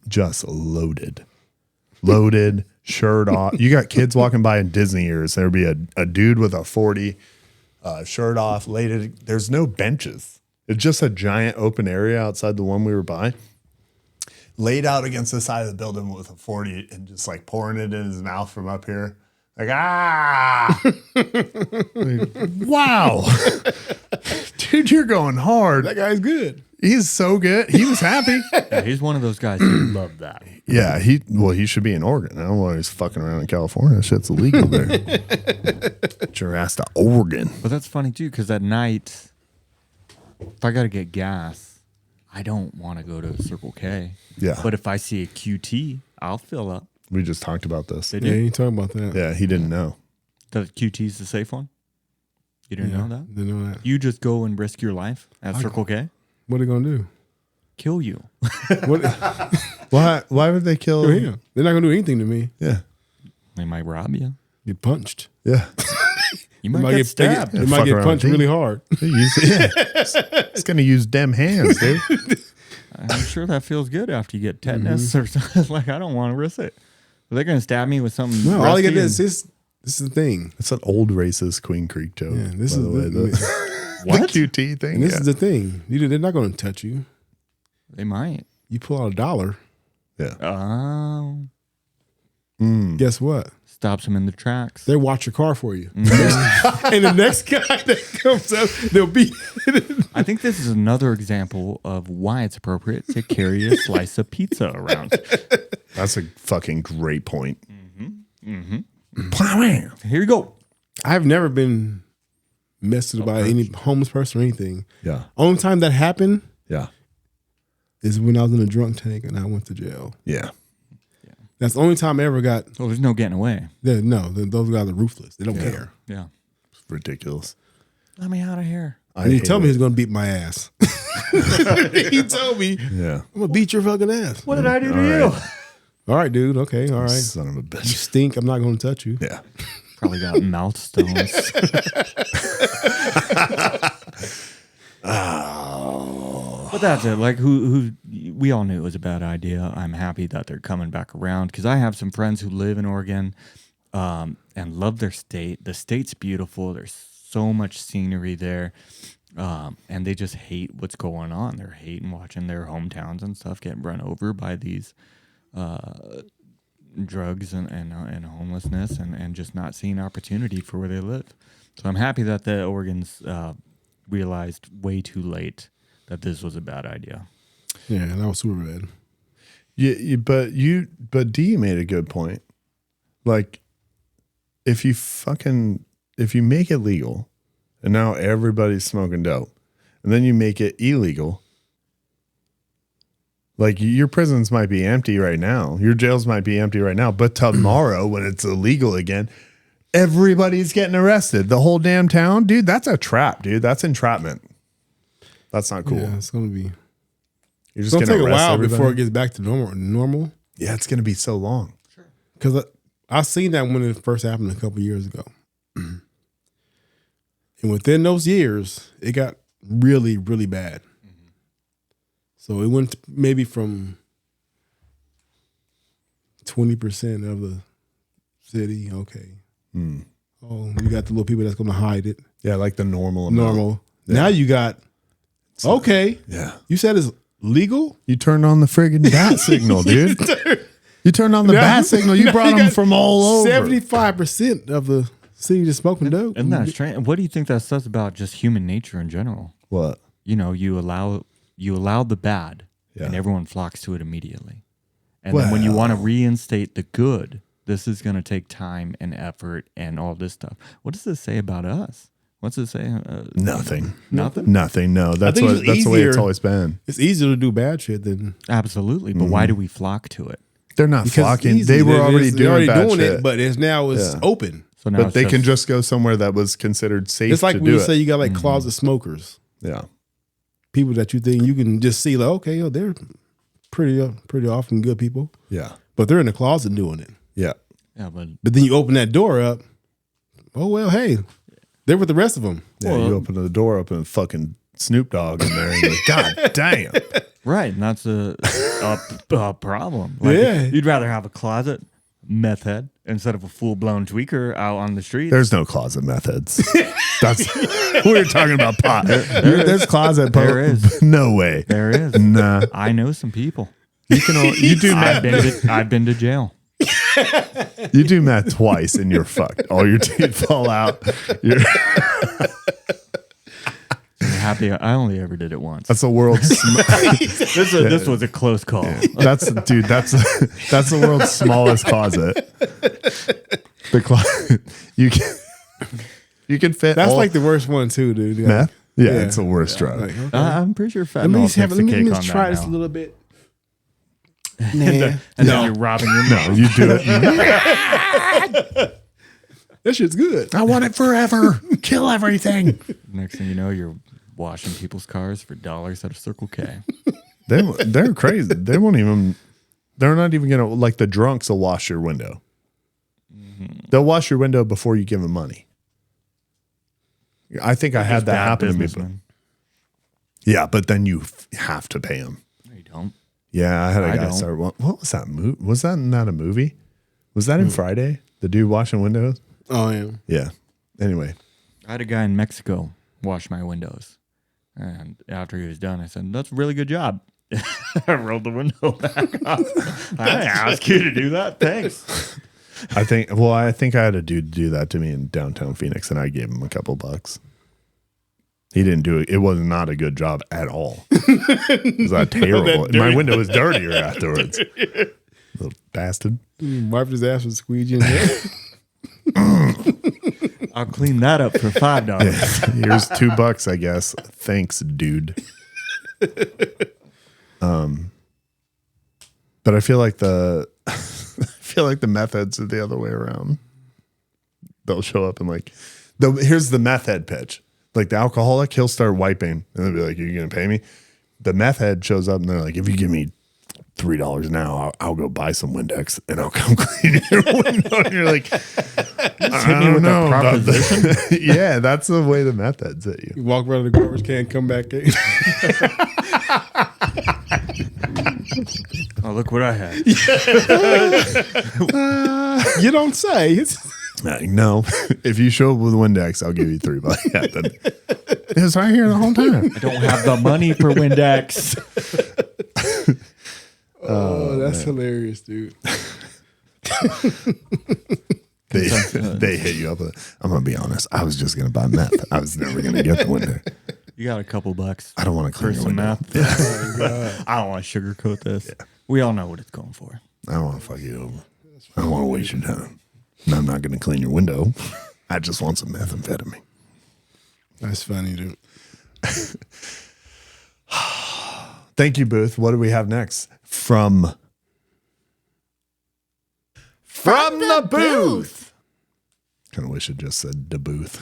just loaded, shirt off. You got kids walking by in Disney ears. There'd be a dude with a 40 shirt off, there's no benches. It's just a giant open area outside the one we were by. Laid out against the side of the building with a 40 and just like pouring it in his mouth from up here. Like, like, wow. Dude, you're going hard. That guy's good. He's so good. He was happy. Yeah, he's one of those guys who love that. Yeah, he should be in Oregon. I don't know why he's fucking around in California. That shit's illegal there. Get your ass to Oregon. But that's funny too, because at night, if I got to get gas, I don't want to go to Circle K. Yeah. But if I see a QT, I'll fill up. We just talked about this. They Yeah, do. you talking about that. Yeah, he didn't know. The QT's the safe one. You didn't know that? Didn't know that. You just go and risk your life at Circle K. What are they gonna do? Kill you. What? Why would they kill him? They're not gonna do anything to me. Yeah. They might rob you. Get punched. Yeah. You might get stabbed. They might Fuck get around punched with really hard. It's gonna use dem hands, dude. I'm sure that feels good after you get tetanus or something. Like, I don't want to risk it. Are they going to stab me with something? No, all you rusty get is and- this is the thing. It's an old racist Queen Creek joke. Yeah, this by is the way. What? The QT thing. And this yeah. is the thing. They're not gonna touch you. They might. You pull out $1. Yeah. Oh. Guess what? Stops them in the tracks. They watch your car for you. And the next guy that comes up, they'll be. I think this is another example of why it's appropriate to carry a slice of pizza around. That's a fucking great point. Here you go. I've never been messed with by any homeless person or anything. Yeah. Only time that happened Yeah. is when I was in a drunk tank and I went to jail. Yeah. That's the only time I ever got. Oh, there's no getting away. Those guys are ruthless. They don't care. Yeah. It's ridiculous. Let me out of here. And he hate told me it. he's gonna beat my ass. He told me, Yeah. I'm gonna beat your fucking ass. What did I do to All you? right. All right, dude. Okay, all right. Son of a You bitch. stink. I'm not gonna touch you. Yeah. Probably got mouth stones. But that's it. Like, who we all knew it was a bad idea. I'm happy that they're coming back around because I have some friends who live in Oregon and love their state. The state's beautiful. There's so much scenery there. And they just hate what's going on. They're hating watching their hometowns and stuff get run over by these drugs and homelessness and just not seeing opportunity for where they live. So I'm happy that the Oregons realized way too late that this was a bad idea. Yeah, that was super bad. Yeah, but D made a good point. Like, if you make it legal, and now everybody's smoking dope, and then you make it illegal, like your prisons might be empty right now, your jails might be empty right now, but tomorrow when it's illegal again, everybody's getting arrested. The whole damn town, dude. That's a trap, dude. That's entrapment. That's not cool. Yeah, it's gonna be. You're It's just gonna take a arrest while everybody? before it gets back to normal. Yeah, it's gonna be so long. Because I seen that when it first happened a couple years ago, and within those years, it got really, really bad. So it went maybe from 20% of the city. Okay. Oh, you got the little people that's going to hide it. Yeah, like the normal amount. Normal. Now you got. Okay. Yeah. You said it's legal. You turned on the friggin' bat signal, dude. You turned on the bat signal. You brought them from all over. 75% of the city just smoking dope. Isn't that strange? What do you think that says about just human nature in general? What? You know, you allow the bad, Yeah. and everyone flocks to it immediately. And then when you want to reinstate the good, this is going to take time and effort and all this stuff. What does this say about us? What's it say? Nothing. Nothing? Nothing. No, that's think what. it's That's the way it's easier. always been. It's easier to do bad shit than Absolutely. But why do we flock to it? They're not because flocking. it's easy. They were already They're doing bad shit. it, but it's now Yeah. open. So now But it's they can just go somewhere that was considered safe It's like to when do you say it. you got like closet smokers, Yeah. people that you think you can just see like, okay, they're pretty often good people, Yeah. but they're in the closet doing it. Yeah. Yeah, but But then you open that door up. Oh well, hey, they're with the rest of them. Yeah. You open the door up and fucking Snoop Dogg in there. And you're like, God damn. right, and that's a problem. Like, Yeah. you'd rather have a closet meth head instead of a full blown tweaker out on the street. There's no closet methods. That's we were talking about pot. There's closet. There is. No way. There is. Nah. I know some people. You do meth. I've been to jail. You do meth twice and you're fucked. All your teeth fall out. You're, I'm happy I only ever did it once. that's the world's. This was a close call. That's the world's smallest closet. The closet you can fit. That's all like the worst one too, dude. Yeah. meth. Yeah, Yeah. it's the worst drug. Like, okay. I'm pretty sure let me fentanyl just have takes let the me cake just on try that this a now. little bit. And Nah. then you're robbing your No, you do it. That shit's good. I want it forever. Kill everything. Next thing you know, you're washing people's cars for dollars at a Circle K. They're crazy. They won't even. They're not even gonna like the drunks will wash your window. They'll wash your window before you give them money. I think I had that Bad happen to me. businessman. Yeah, but then you have to pay them. No, you don't. Yeah, I had a I guy don't. start. What was that movie? Was that not a movie? Was that in Friday? The dude washing windows? Oh yeah. Yeah. Anyway, I had a guy in Mexico wash my windows. And after he was done, I said, "That's a really good job." I rolled the window back up. I didn't ask you to do that. Thanks. I think I had a dude do that to me in downtown Phoenix, and I gave him a couple bucks. He didn't do it. It was not a good job at all. It was not terrible. My window was dirtier afterwards. Little bastard. Wiped his ass with squeegee in there. I'll clean that up for $5. Here's $2, I guess. Thanks, dude. But I feel like the meth heads are the other way around. They'll show up and here's the meth head pitch. Like the alcoholic, he'll start wiping and they'll be like, "Are you gonna pay me?" The meth head shows up and they're like, "If you give me $3 now, I'll go buy some Windex and I'll come clean your window." And you're like, Hit me with a proposition. yeah, that's the way the meth heads hit you. You walk around the garbage can, come back in. Oh, look what I had. You don't say. It's No, if you show up with Windex, I'll give you $3. Yeah, then it's right here the whole time. I don't have the money for Windex. that's hilarious, dude. They hit you up with it. I'm gonna be honest. I was just gonna buy meth. I was never gonna get the Windex. You got a couple bucks. I don't want to for clean your some window. meth. I don't want to sugarcoat this. We all know what it's going for. I don't want to fuck you over. I don't want to waste your time. And I'm not gonna clean your window. I just want some methamphetamine. That's funny, dude. Thank you, Booth. What do we have next? From the booth. Kind of wish it just said the booth.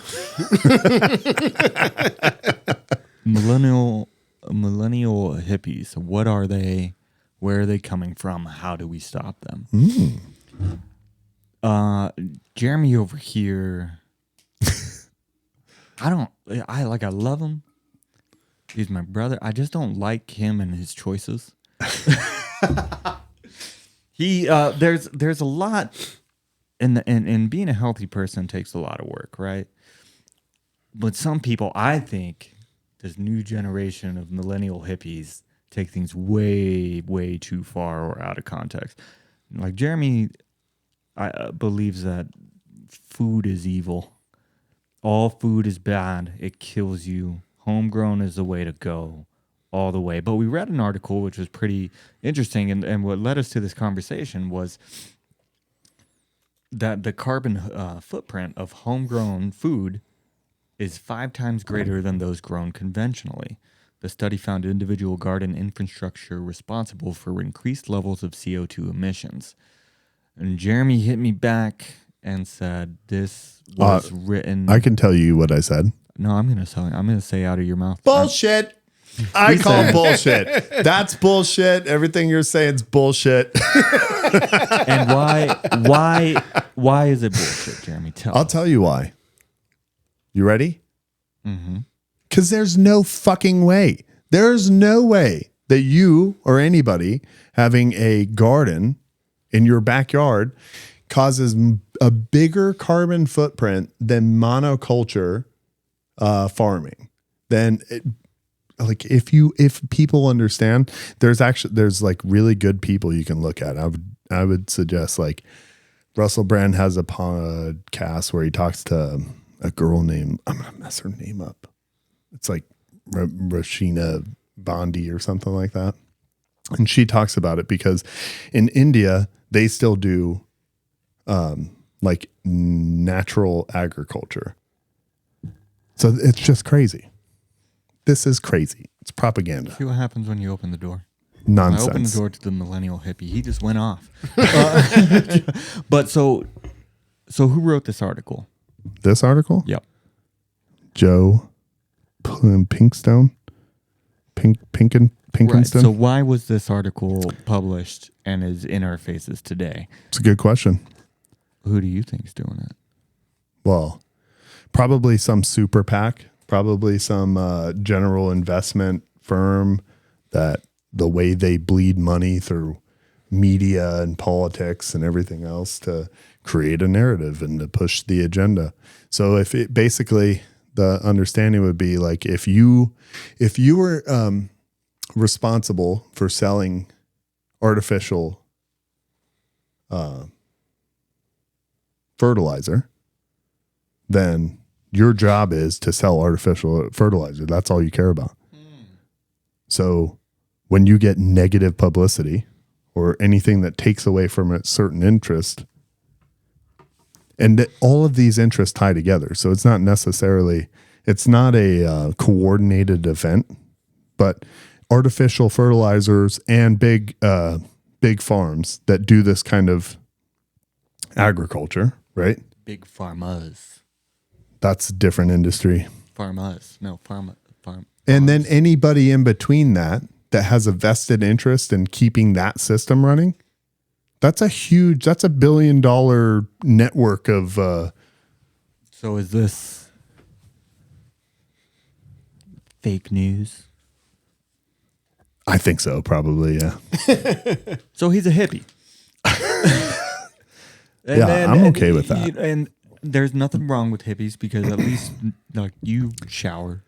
Millennial hippies. What are they? Where are they coming from? How do we stop them? Jeremy over here. I love him. He's my brother. I just don't like him and his choices. There's a lot, and being a healthy person takes a lot of work, right? But some people, I think, this new generation of millennial hippies take things way, way too far or out of context. Like Jeremy believes that food is evil. All food is bad. It kills you. Homegrown is the way to go all the way. But we read an article which was pretty interesting, and what led us to this conversation was that the carbon footprint of homegrown food is 5 times greater than those grown conventionally. The study found individual garden infrastructure responsible for increased levels of CO2 emissions. And Jeremy hit me back and said, "This was written." I can tell you what I said. No, I'm gonna say out of your mouth. Bullshit. I call bullshit. That's bullshit. Everything you're saying is bullshit. And why is it bullshit, Jeremy? I'll tell you why. You ready? Because there's no fucking way. There's no way that you or anybody having a garden in your backyard causes a bigger carbon footprint than monoculture farming. Like if people understand, there's like really good people you can look at. I would suggest, like, Russell Brand has a podcast where he talks to a girl named, I'm gonna mess her name up. It's like Rashina Bondi or something like that. And she talks about it because in India, they still do like natural agriculture. So it's just crazy. This is crazy. It's propaganda. See what happens when you open the door. Nonsense. I opened the door to the millennial hippie. He just went off. But so who wrote this article? This article? Yep. Joe Pinkstone? Pinkenstone? Right. So why was this article published and is in our faces today? It's a good question. Who do you think's doing it? Well, probably some super PAC, probably some general investment firm that the way they bleed money through media and politics and everything else to create a narrative and to push the agenda. So if it basically, the understanding would be like, if you were responsible for selling artificial fertilizer, then your job is to sell artificial fertilizer. That's all you care about. So when you get negative publicity or anything that takes away from a certain interest, and all of these interests tie together. So it's not necessarily, it's not a coordinated event, but artificial fertilizers and big farms that do this kind of agriculture, right? Big farmers. That's a different industry. Farmers. No, farm. And then anybody in between that has a vested interest in keeping that system running, that's a $1 billion network of. So is this fake news? I think so, probably, yeah. So he's a hippie. I'm okay with that. And there's nothing wrong with hippies because at least like you shower.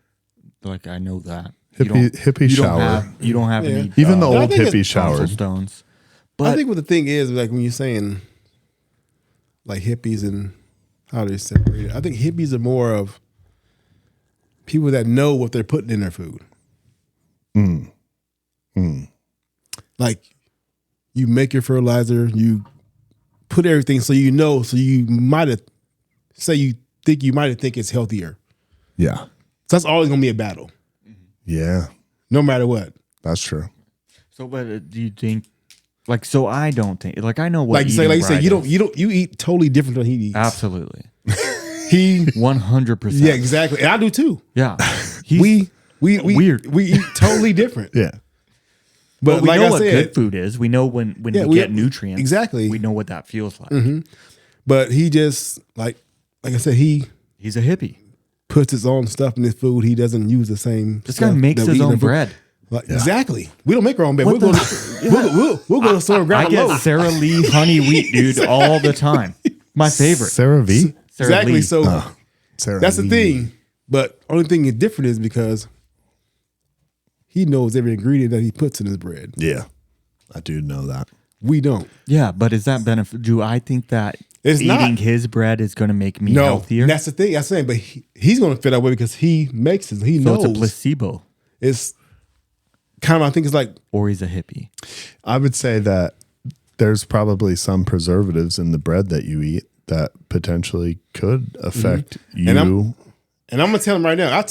Like I know that. Hippie shower. You don't have any. Even the I old think hippie it's showered. stones. I But think what the thing is, like when you're saying like hippies and how they're separated, I think hippies are more of people that know what they're putting in their food. Like you make your fertilizer, you put everything so you know, so you might have think it's healthier. Yeah. So that's always gonna be a battle, Yeah. no matter what. That's true. so, but do you think? Like, so I don't think. Like, I know what. Like you say, you eat totally different than he eats. Absolutely. He 100%. Yeah, exactly. And I do too. Yeah. We weird. We eat totally different. Yeah. But we like know I what said, good food is. We know when Yeah, we get nutrients. exactly. We know what that feels like. but he just like I said, he He's a hippie. puts his own stuff in his food. He doesn't use the same. This guy stuff makes that we his eat in own our food. bread. Like, exactly. We don't make our own bread. What We'll the- go to the store and grab I a get loaf. Sara Lee honey wheat, dude, all the time. My favorite. Sarah V. Sara Exactly. Lee. So Sarah that's the Lee. thing. But only thing is different is because he knows every ingredient that he puts in his bread. Yeah. I do know that. We don't. Yeah, but is that benefit? Do I think that It's eating not. his bread is going to make me No, healthier? that's the thing. I'm saying, but he's going to feel that way because he makes it. He So knows it's a placebo, it's kind of. I think it's like or he's a hippie. I would say that there's probably some preservatives in the bread that you eat that potentially could affect you. And I'm gonna tell him right now. I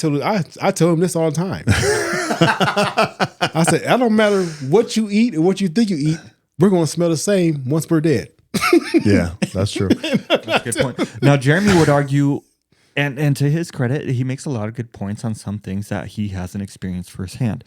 tell him this all the time. I said, I don't matter what you eat or what you think you eat. We're gonna smell the same once we're dead. Yeah, that's true. That's a good point. Now, Jeremy would argue, and to his credit, he makes a lot of good points on some things that he hasn't experienced firsthand.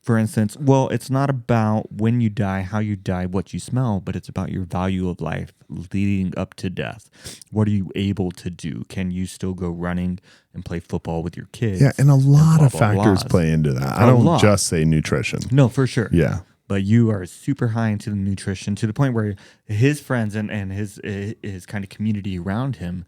For instance, well, it's not about when you die, how you die, what you smell, but it's about your value of life leading up to death. What are you able to do? Can you still go running and play football with your kids? Yeah, and a lot blah, of blah, factors blahs. play into that. I A don't lot. just say nutrition. No, for sure. Yeah. But you are super high into the nutrition to the point where his friends and his kind of community around him,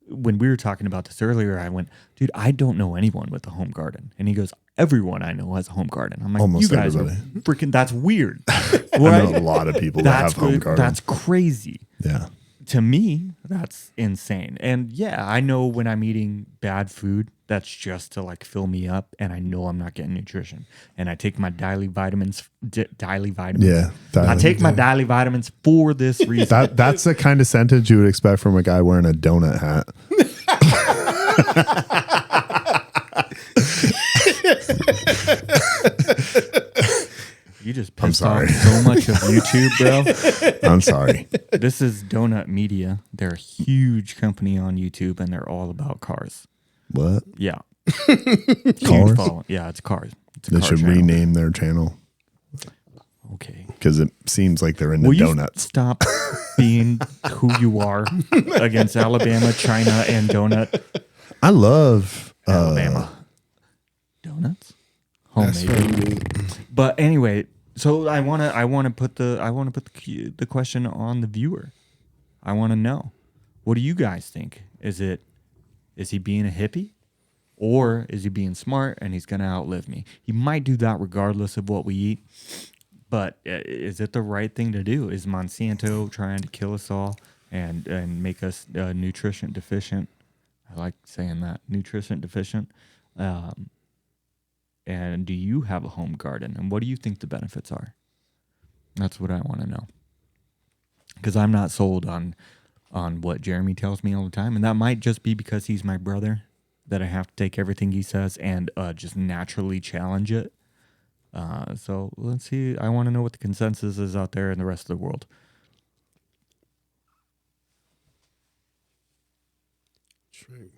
when we were talking about this earlier, I went, dude, I don't know anyone with a home garden. And he goes, everyone I know has a home garden. I'm like, Almost you guys everybody. are freaking, that's weird. I know a lot of people that have home gardens. That's crazy. Yeah. To me, that's insane. And yeah, I know when I'm eating bad food, that's just to like fill me up, and I know I'm not getting nutrition. And I take my daily vitamins. Yeah. I take my daily vitamins for this reason. That's the kind of sentence you would expect from a guy wearing a donut hat. You just pissed sorry. off so much of YouTube, bro. I'm sorry. This is Donut Media. They're a huge company on YouTube, and they're all about cars. What? Yeah. Cars? Huge following. Yeah, it's cars. It's a They car should channel. rename their channel Okay. because it seems like they're into Will you donuts. stop being who you are against Alabama, China, and donut? I love Alabama. Donuts? Homemade. But anyway, so I wanna put the question on the viewer. I want to know, what do you guys think? Is he being a hippie, or is he being smart and he's gonna outlive me? He might do that regardless of what we eat. But is it the right thing to do? Is Monsanto trying to kill us all and make us nutrition deficient? I like saying that, nutrition deficient. And do you have a home garden? And what do you think the benefits are? That's what I want to know. Because I'm not sold on what Jeremy tells me all the time. And that might just be because he's my brother, that I have to take everything he says and just naturally challenge it. So let's see. I want to know what the consensus is out there in the rest of the world.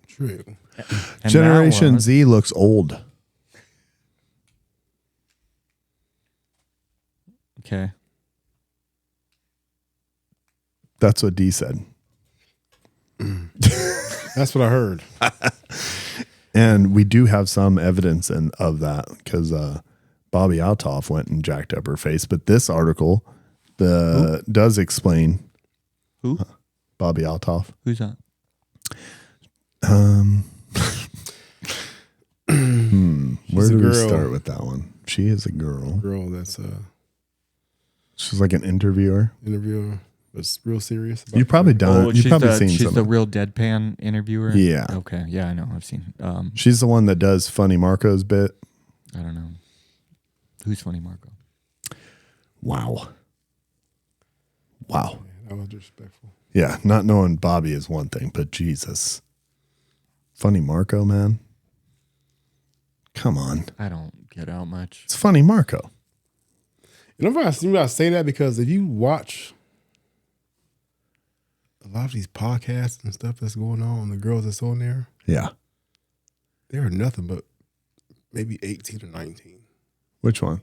True. And Generation that was- Z looks old. Okay. That's what D said. That's what I heard. And we do have some evidence of that because Bobby Altoff went and jacked up her face. But this article does explain Who? Bobby Altoff. Who's that? Where a do we girl. start with that one? She is a girl. Girl, that's She's like an interviewer. interviewer. It's real serious. about You've probably her. done. You've probably seen she's some. the real deadpan interviewer. Yeah. Okay. Yeah, I know. I've seen. She's the one that does Funny Marco's bit. I don't know. Who's Funny Marco? Wow. That was disrespectful. Yeah, not knowing Bobby is one thing, but Jesus. Funny Marco, man. Come on. I don't get out much. It's Funny Marco. You know, I say that because if you watch a lot of these podcasts and stuff that's going on, the girls that's on there, Yeah. they're nothing but maybe 18 or 19. Which one?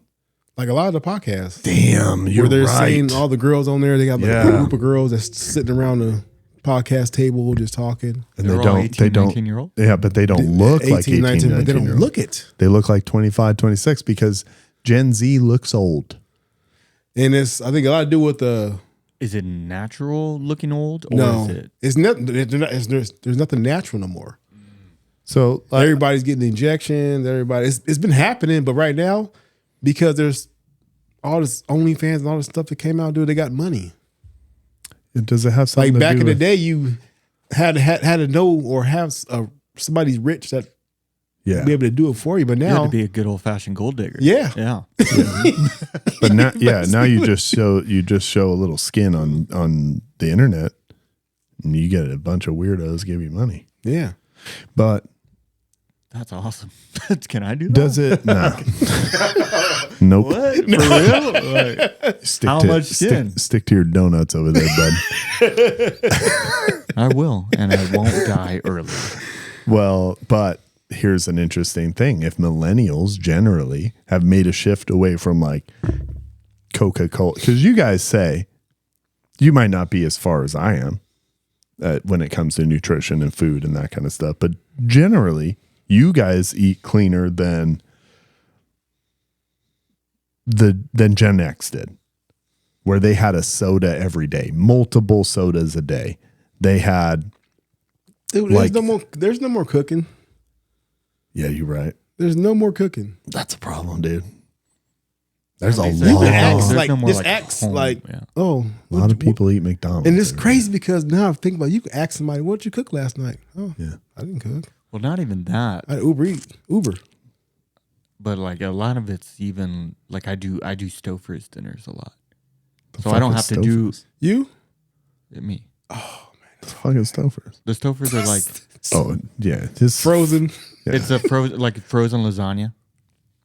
Like a lot of the podcasts. Damn, you're where they're right. seeing all the girls on there. They got like Yeah. a group of girls that's sitting around the podcast table just talking. And They're they all don't. 18, They don't. 19-year-old? Yeah, but they don't look like 18, 19, but they don't year old. look it. They look like 25, 26 because Gen Z looks old. And it's, I think, a lot to do with the. Is it natural looking old, or No, is it? it's not. There's nothing natural no more. So Everybody's getting injections. Everybody, it's been happening, but right now, because there's all this OnlyFans and all this stuff that came out, dude, they got money. Does it have something Like to back do in the with- day, you had to know or have somebody rich that Yeah. be able to do it for you. But You had now, to be a good old fashioned gold digger. Yeah. Yeah. But now, now you just show a little skin on the internet, and you get a bunch of weirdos give you money. yeah. But That's awesome. Can I do that? does it? No. Nope. What? For real? Like, Stick How to, much skin? Stick to your donuts over there, bud. I will, and I won't die early. Well, but here's an interesting thing. If millennials generally have made a shift away from like Coca-Cola, because you guys say you might not be as far as I am when it comes to nutrition and food and that kind of stuff, but generally you guys eat cleaner than Gen X did, where they had a soda every day, multiple sodas a day. They had, Dude, there's no more cooking. yeah, you're right. There's no more cooking. That's a problem, dude. There's a There's lot. no acts more- like no more this like acts home, like yeah. oh, A lot of people eat McDonald's. and it's every crazy because now I think about it, you can ask somebody, "What did you cook last night?" Oh, Yeah. I didn't cook. Well, not even that, I Uber. but like a lot of it's even like I do Stouffer's dinners a lot, The so I don't have fucking to do Stouffer's. You? me. The fucking Stouffer's. The Stouffer's are like Oh yeah, just Frozen. Yeah. it's a frozen lasagna.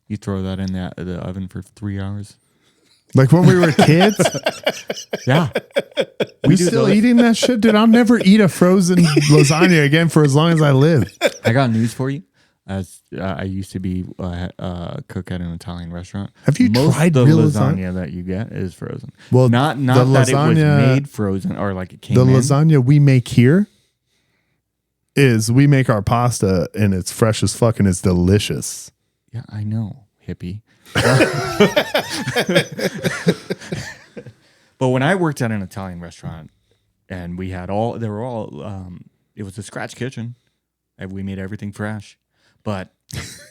You throw that in the oven for 3 hours. like when we were kids. Yeah, We do still the- eating that shit, dude. I'll never eat a frozen lasagna again for as long as I live. I got news for you. As I used to be a cook at an Italian restaurant. Have you Most tried of the real lasagna that you get is frozen? Well, not the that it was lasagna- made frozen or like it came The in. lasagna we make here is we make our pasta and it's fresh as fuck and it's delicious. Yeah, I know, hippie. But when I worked at an Italian restaurant, and we had it was a scratch kitchen, and we made everything fresh. But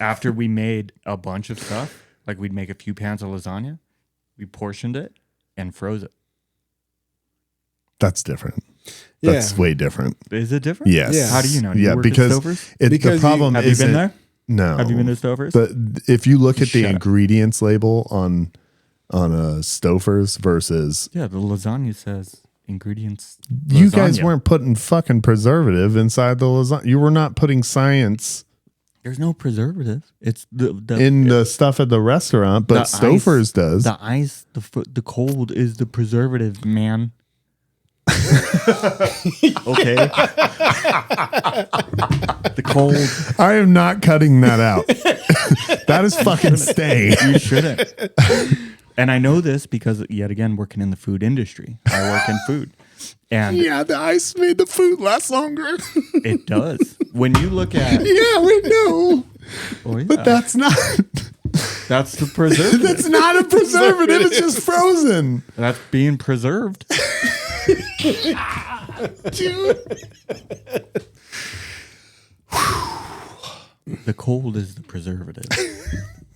after we made a bunch of stuff, like we'd make a few pans of lasagna, we portioned it and froze it. That's different. Yeah. That's way different. Is it different? Yes. Yeah. How do you know? Do you Yeah, work at because Stouffer's? the Because you- problem Have you isn't. been there? No. Have you been to Stouffer's? But if you look at the Shut up. ingredients label on a Stouffer's versus Yeah, the lasagna says ingredients. you guys lasagna. weren't putting fucking preservative inside the lasagna. You were not putting science There's no preservative. It's the in the stuff at the restaurant, but the Stouffer's ice- does. The ice, the cold is the preservative, man. Okay. The cold. I am not cutting that out. That is fucking staying. You shouldn't. And I know this because, yet again, working in the food industry, I work in food. And Yeah, the ice made the food last longer. it does. When you look at, Yeah, we know. oh, yeah, But that's not that's the preservative. that's not a preservative. It's just frozen. That's being preserved. Dude. The cold is the preservative.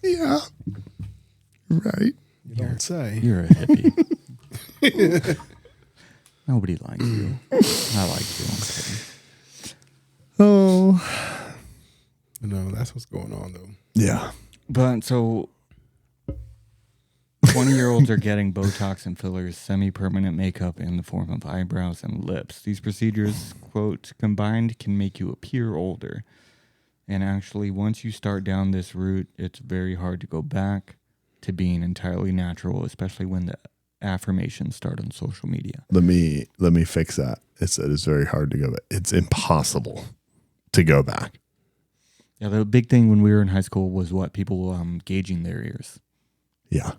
Yeah. Right. You don't say. You're a hippie. Nobody likes you. I like you. I'm kidding. Oh. No, that's what's going on though. Yeah. But so 20-year-olds are getting Botox and fillers, semi-permanent makeup in the form of eyebrows and lips. These procedures, quote, combined can make you appear older. And actually, once you start down this route, it's very hard to go back to being entirely natural, especially when the affirmations start on social media. Let me fix that. It's very hard to go back. It's impossible to go back. Yeah, the big thing when we were in high school was what people gauging their ears. Yeah.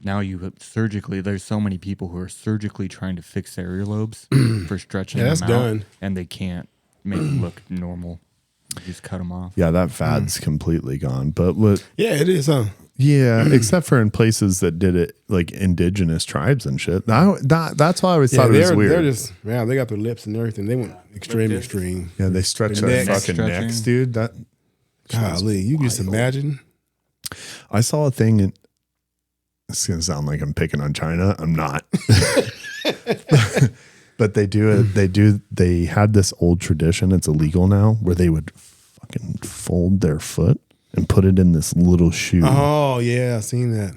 Now you have surgically, there's so many people who are surgically trying to fix their earlobes for stretching Yeah, that's them out, done. and they can't make them look normal. You just cut them off. Yeah, that fad's completely gone. But what Yeah, it is, huh? yeah, except for in places that did it like indigenous tribes and shit. That's why I always thought it was weird. They're just, yeah, they got their lips and everything. They went extreme. Yeah, they stretch The their neck fucking stretching. necks, dude. That Golly, you can just imagine. I saw a thing It's going to sound like I'm picking on China. I'm not. But they do it. They had this old tradition. It's illegal now where they would fucking fold their foot and put it in this little shoe. Oh, yeah. I've seen that.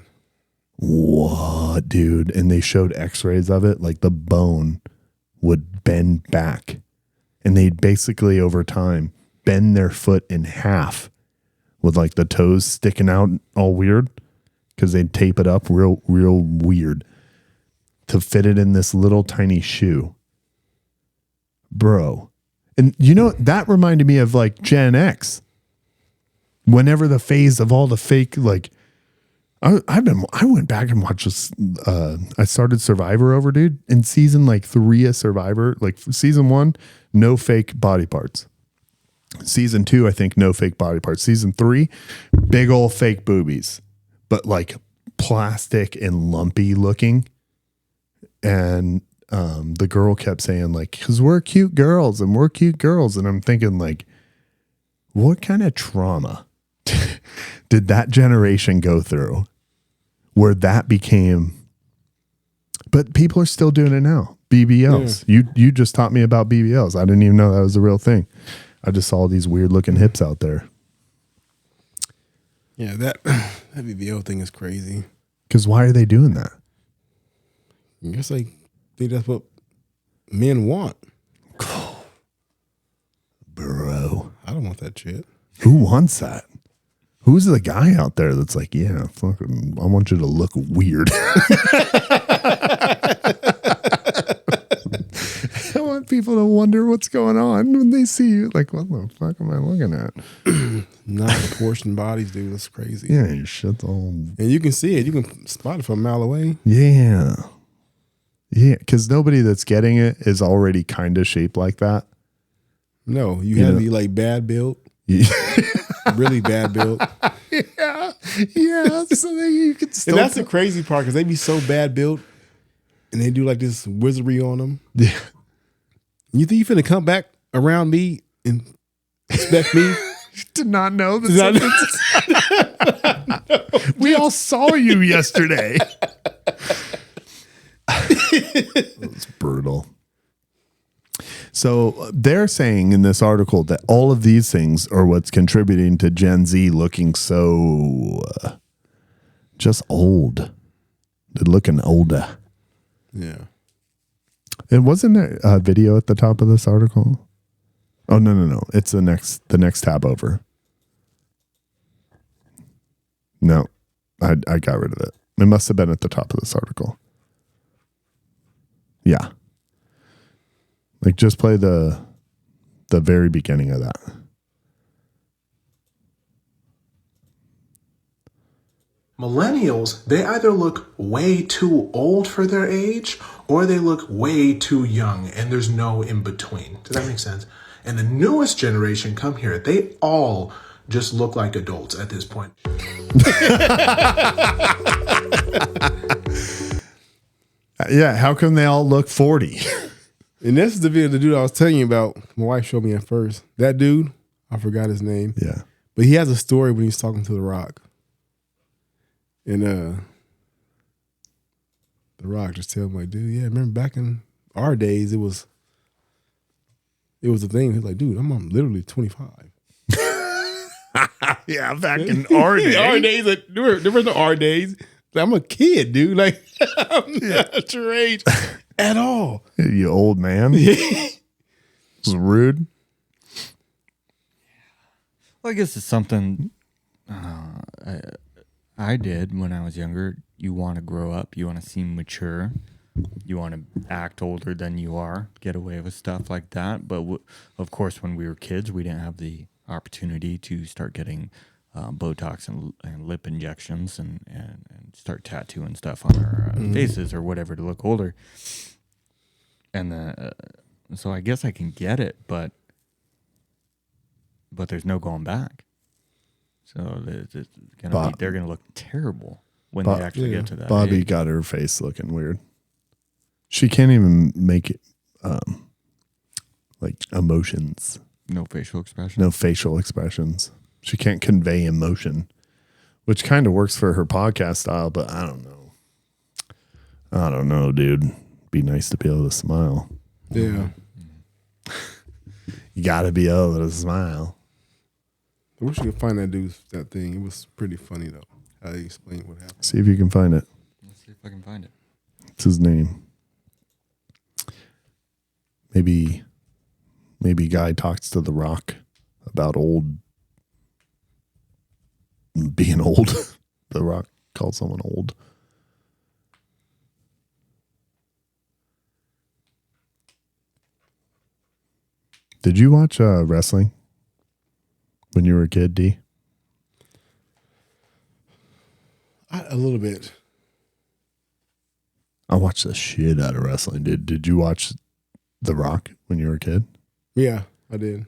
What, dude? And they showed x-rays of it. Like the bone would bend back. And they'd basically over time bend their foot in half with like the toes sticking out all weird because they'd tape it up real weird to fit it in this little tiny shoe. Bro. And you know, that reminded me of like Gen X. Whenever the phase of all the fake, like, I went back and watched this. I started Survivor over, dude. In season like 3 of Survivor, like season 1, no fake body parts. Season 2, I think no fake body parts. Season 3, big old fake boobies, but like plastic and lumpy looking. And the girl kept saying like, "Cause we're cute girls and we're cute girls," and I'm thinking like, what kind of trauma did that generation go through where that became? But people are still doing it now. BBLs. Yeah. You just taught me about BBLs. I didn't even know that was a real thing. I just saw these weird looking hips out there. Yeah, that BBL thing is crazy. Because why are they doing that? I guess I think that's what men want. Bro. I don't want that shit. Who wants that? Who's the guy out there that's like, yeah, fucking, I want you to look weird. I want people to wonder what's going on when they see you. Like, what the fuck am I looking at? Not proportioned bodies, dude. That's crazy. Yeah, your shit's all. And you can see it. You can spot it from a mile away. Yeah. Yeah, because nobody that's getting it is already kind of shaped like that. No, you have to be like bad built. Yeah. Really bad built. Yeah. Yeah. So that you can still. And that's the crazy part because they be so bad built and they do like this wizardry on them. Yeah. You think you finna come back around me and expect me to not know that we all saw you yesterday. It's brutal. So they're saying in this article that all of these things are what's contributing to Gen Z looking so just old. They're looking older. Yeah. And wasn't there a video at the top of this article? Oh, no. It's the next tab over. No, I got rid of it. It must have been at the top of this article. Yeah. Like just play the very beginning of that. Millennials, they either look way too old for their age or they look way too young, and there's no in between. Does that make sense? And the newest generation come here, they all just look like adults at this point. Yeah, how come they all look 40? And this is the video, the dude I was telling you about. My wife showed me at first. That dude, I forgot his name. Yeah. But he has a story when he's talking to The Rock. And The Rock just tell him like, dude, yeah, remember back in our days, it was a thing. He's like, dude, I'm literally 25. Yeah, back in our days. Our days, like, there was no our days. Like, I'm a kid, dude. Like, I'm not your age at all. You old man. It's rude. Well, I guess it's something I did when I was younger. You want to grow up. You want to seem mature. You want to act older than you are. Get away with stuff like that. But of course, when we were kids, we didn't have the opportunity to start getting Botox and lip injections and start tattooing stuff on our faces or whatever to look older. And so I guess I can get it, but there's no going back. So they're gonna look terrible when they actually get to that. Bobby age. got her face looking weird. She can't even make it like emotions. No facial expression. No facial expressions. She can't convey emotion, which kind of works for her podcast style, but I don't know. I don't know, dude. Be nice to be able to smile. Yeah. You got to be able to smile. I wish you could find that thing. It was pretty funny though. How he explained what happened. See if you can find it. Let's see if I can find it. It's his name. Maybe Guy talks to The Rock about being old. The Rock calls someone old. Did you watch wrestling when you were a kid, D? A little bit. I watched the shit out of wrestling, dude. Did you watch The Rock when you were a kid? Yeah, I did.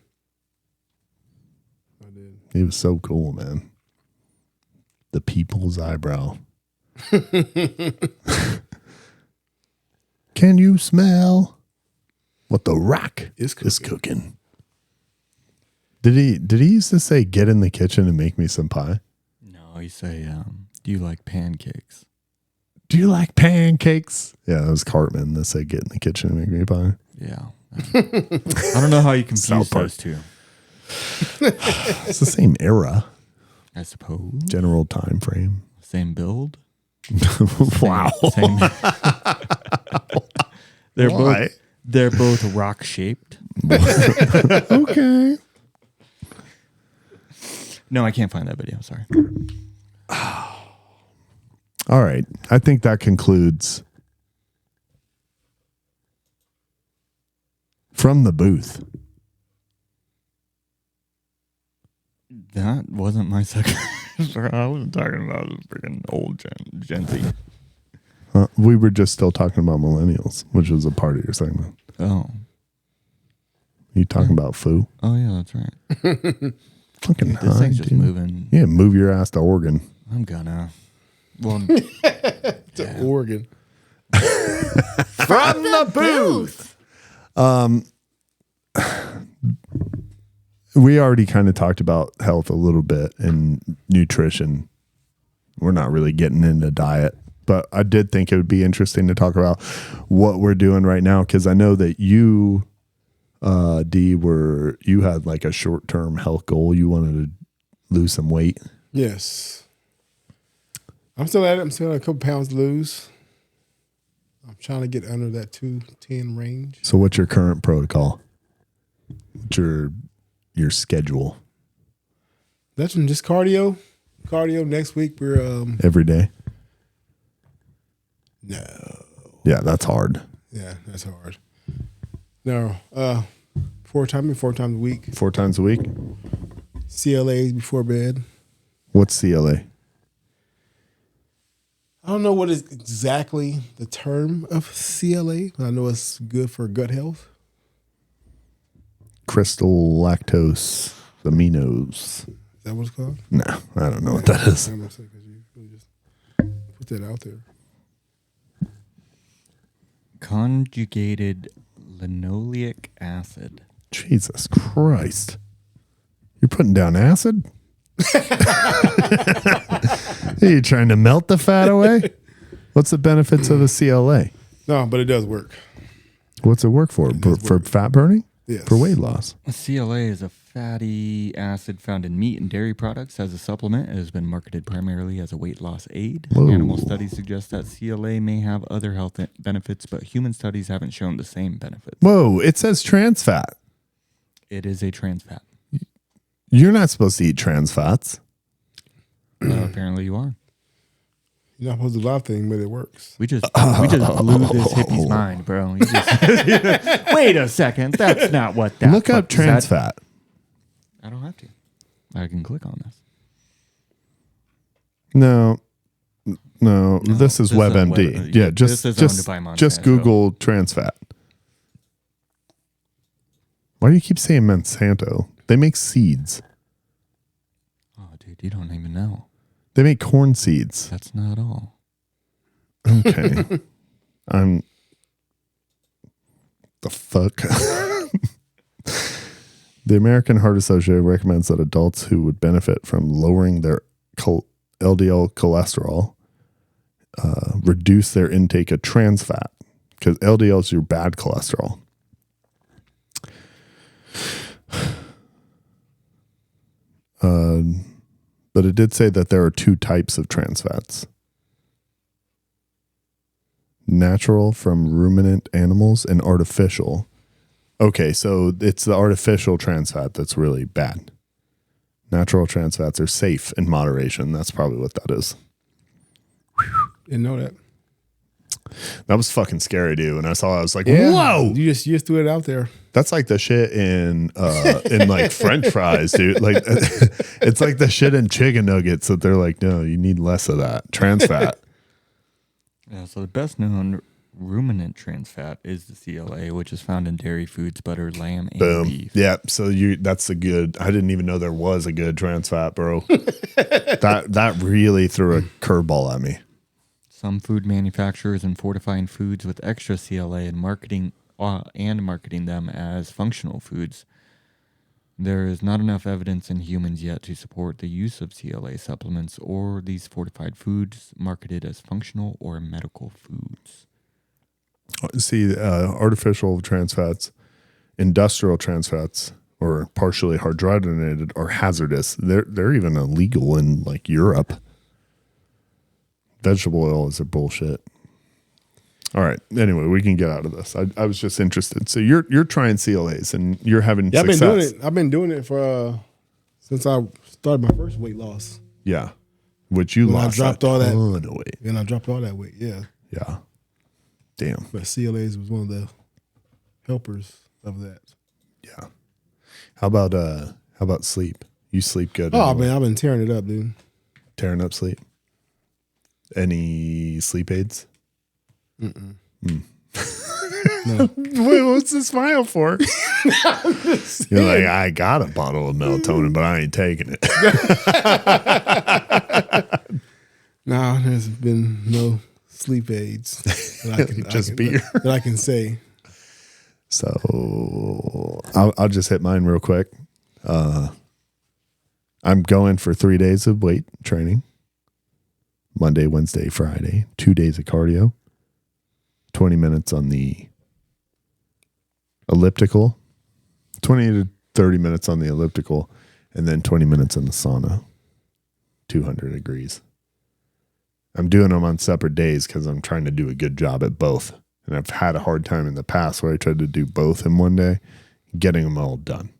He was so cool, man. The people's eyebrow. Can you smell what The Rock is cooking? Did he used to say, "Get in the kitchen and make me some pie"? No, you say, do you like pancakes? Do you like pancakes? Yeah, that was Cartman that said, "Get in the kitchen and make me pie." Yeah. I don't know how you confuse South Park. those two. It's the same era, I suppose. general time frame. Same build. Wow. Same. Why? They're both rock shaped. Okay. No, I can't find that video. Sorry. All right. I think that concludes From the Booth. That wasn't my second. I wasn't talking about this freaking old Gen Z. We were just still talking about millennials, which was a part of your segment. Oh. You talking about foo? Oh, yeah, that's right. Fucking This high, thing's just dude. moving. Yeah, move your ass to Oregon. I'm gonna. Well, To Oregon. From the booth. We already kind of talked about health a little bit and nutrition. We're not really getting into diet, but I did think it would be interesting to talk about what we're doing right now, because I know that you, D, you had like a short-term health goal. You wanted to lose some weight. Yes. I'm still at it. I'm still at a couple pounds to lose. I'm trying to get under that 210 range. So what's your current protocol? What's your schedule? That's just cardio. Cardio next week. We're Every day? no. Yeah, that's hard. Yeah, that's hard. No. 4 times a week. 4 times a week? CLAs before bed. What's CLA? I don't know what is exactly the term of CLA, but I know it's good for gut health. Crystal lactose aminos. Is that what it's called? No, I don't know what that is. I'm gonna say 'cause you really just put that out there. conjugated linoleic acid. Jesus Christ. You're putting down acid? Are you trying to melt the fat away? What's the benefits of a CLA? No, but it does work. What's it work for? For fat burning? Yes. For weight loss? A CLA is a fatty acid found in meat and dairy products. As a supplement, it has been marketed primarily as a weight loss aid. Whoa. Animal studies suggest that CLA may have other health benefits, but human studies haven't shown the same benefits. Whoa, it says trans fat. It is a trans fat. You're not supposed to eat trans fats. Apparently you are. You're not supposed to do a lot of things, but it works. We just blew this hippie's mind, bro. You just, wait a second. That's not what that. Look up fuck is trans that? fat. I don't have to. I can click on this. No, this is this is WebMD. Web- Yeah, this is owned by Monsanto. just Google trans fat. Why do you keep saying Monsanto? They make seeds. Oh, dude, you don't even know. They make corn seeds. That's not all. Okay. I'm the fuck. The American Heart Association recommends that adults who would benefit from lowering their LDL cholesterol reduce their intake of trans fat because LDL is your bad cholesterol. But it did say that there are 2 types of trans fats. Natural from ruminant animals and artificial. Okay, so it's the artificial trans fat that's really bad. Natural trans fats are safe in moderation. That's probably what that is. Didn't know that. That was fucking scary, dude. When I saw it, I was like, whoa. You just threw it out there. That's like the shit in like French fries, dude. Like it's like the shit in chicken nuggets that they're like, no, you need less of that trans fat. Yeah, so the best known ruminant trans fat is the CLA, which is found in dairy foods, butter, lamb, and Boom. beef. Yeah. So that's a good. I didn't even know there was a good trans fat, bro. that really threw a curveball at me. Some food manufacturers and fortifying foods with extra CLA and marketing them as functional foods. There is not enough evidence in humans yet to support the use of CLA supplements or these fortified foods marketed as functional or medical foods. See, artificial trans fats, industrial trans fats, or partially hydrogenated are hazardous. They're even illegal in like Europe. Vegetable oil is a bullshit. All right. Anyway, we can get out of this. I was just interested. So you're trying CLAs and you're having success. I've been doing it for since I started my first weight loss. Yeah. Which you lost. I dropped all that weight. And I dropped all that weight. Yeah. Yeah. Damn. But CLAs was one of the helpers of that. Yeah. How about sleep? You sleep good? Oh anyway. man, I've been tearing it up, dude. Tearing up sleep. Any sleep aids? Mm-mm. No. Wait, what's the smile for? You're like, I got a bottle of melatonin, but I ain't taking it. No, there's been no sleep aids that I can say. So I'll just hit mine real quick. I'm going for 3 days of weight training. Monday, Wednesday, Friday, 2 days of cardio, 20 minutes on the elliptical, 20 to 30 minutes on the elliptical, and then 20 minutes in the sauna, 200 degrees. I'm doing them on separate days because I'm trying to do a good job at both. And I've had a hard time in the past where I tried to do both in one day, getting them all done.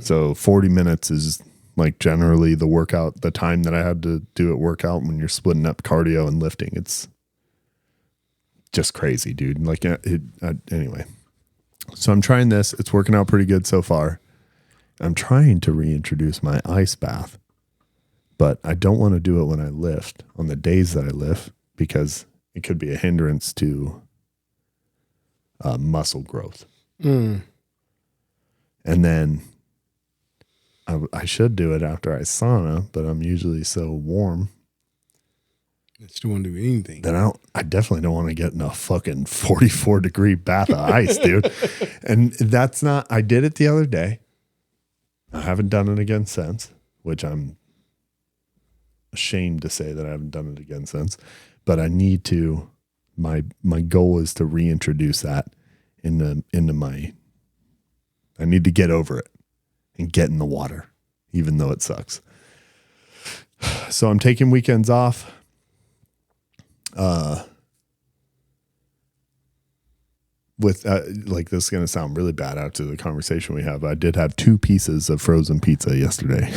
So 40 minutes is like generally the workout, the time that I had to do it workout when you're splitting up cardio and lifting. It's just crazy, dude. Like anyway. So I'm trying this. It's working out pretty good so far. I'm trying to reintroduce my ice bath, but I don't want to do it when I lift on the days that I lift because it could be a hindrance to muscle growth. And then I should do it after I sauna, but I'm usually so warm that you don't want to do anything. That I definitely don't want to get in a fucking 44-degree bath of ice, dude. And that's not, I did it the other day. I haven't done it again since, which I'm ashamed to say that I haven't done it again since. But I need to, my goal is to reintroduce that into my, I need to get over it and get in the water, even though it sucks. So I'm taking weekends off. With like this is going to sound really bad after the conversation we have. I did have 2 pieces of frozen pizza yesterday.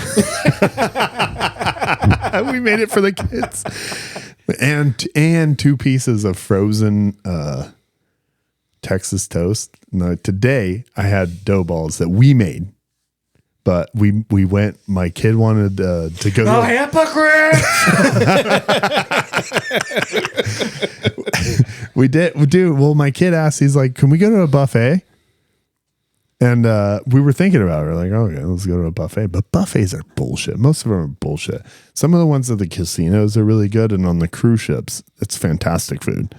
We made it for the kids. And 2 pieces of frozen Texas toast. Now, today I had dough balls that we made. But we went, my kid wanted to go. Oh, hypocrite! We did. Well, my kid asked, he's like, can we go to a buffet? And we were thinking about it. We're like, okay, let's go to a buffet. But buffets are bullshit. Most of them are bullshit. Some of the ones at the casinos are really good. And on the cruise ships, it's fantastic food.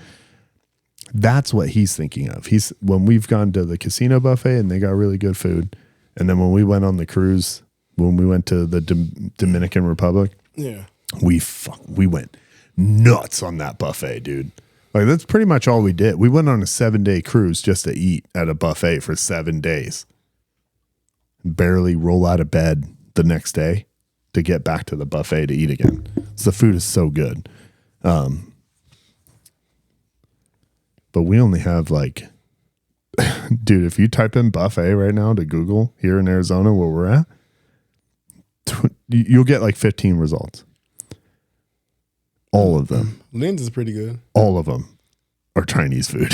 That's what he's thinking of. When we've gone to the casino buffet and they got really good food. And then when we went on the cruise, when we went to the Dominican Republic, yeah, we went nuts on that buffet, dude. Like, that's pretty much all we did. We went on a 7-day cruise just to eat at a buffet for 7 days. Barely roll out of bed the next day to get back to the buffet to eat again. So the food is so good. But we only have like, dude, if you type in buffet right now to Google here in Arizona where we're at, you'll get like 15 results. All of them. Lynn's is pretty good. All of them are Chinese food.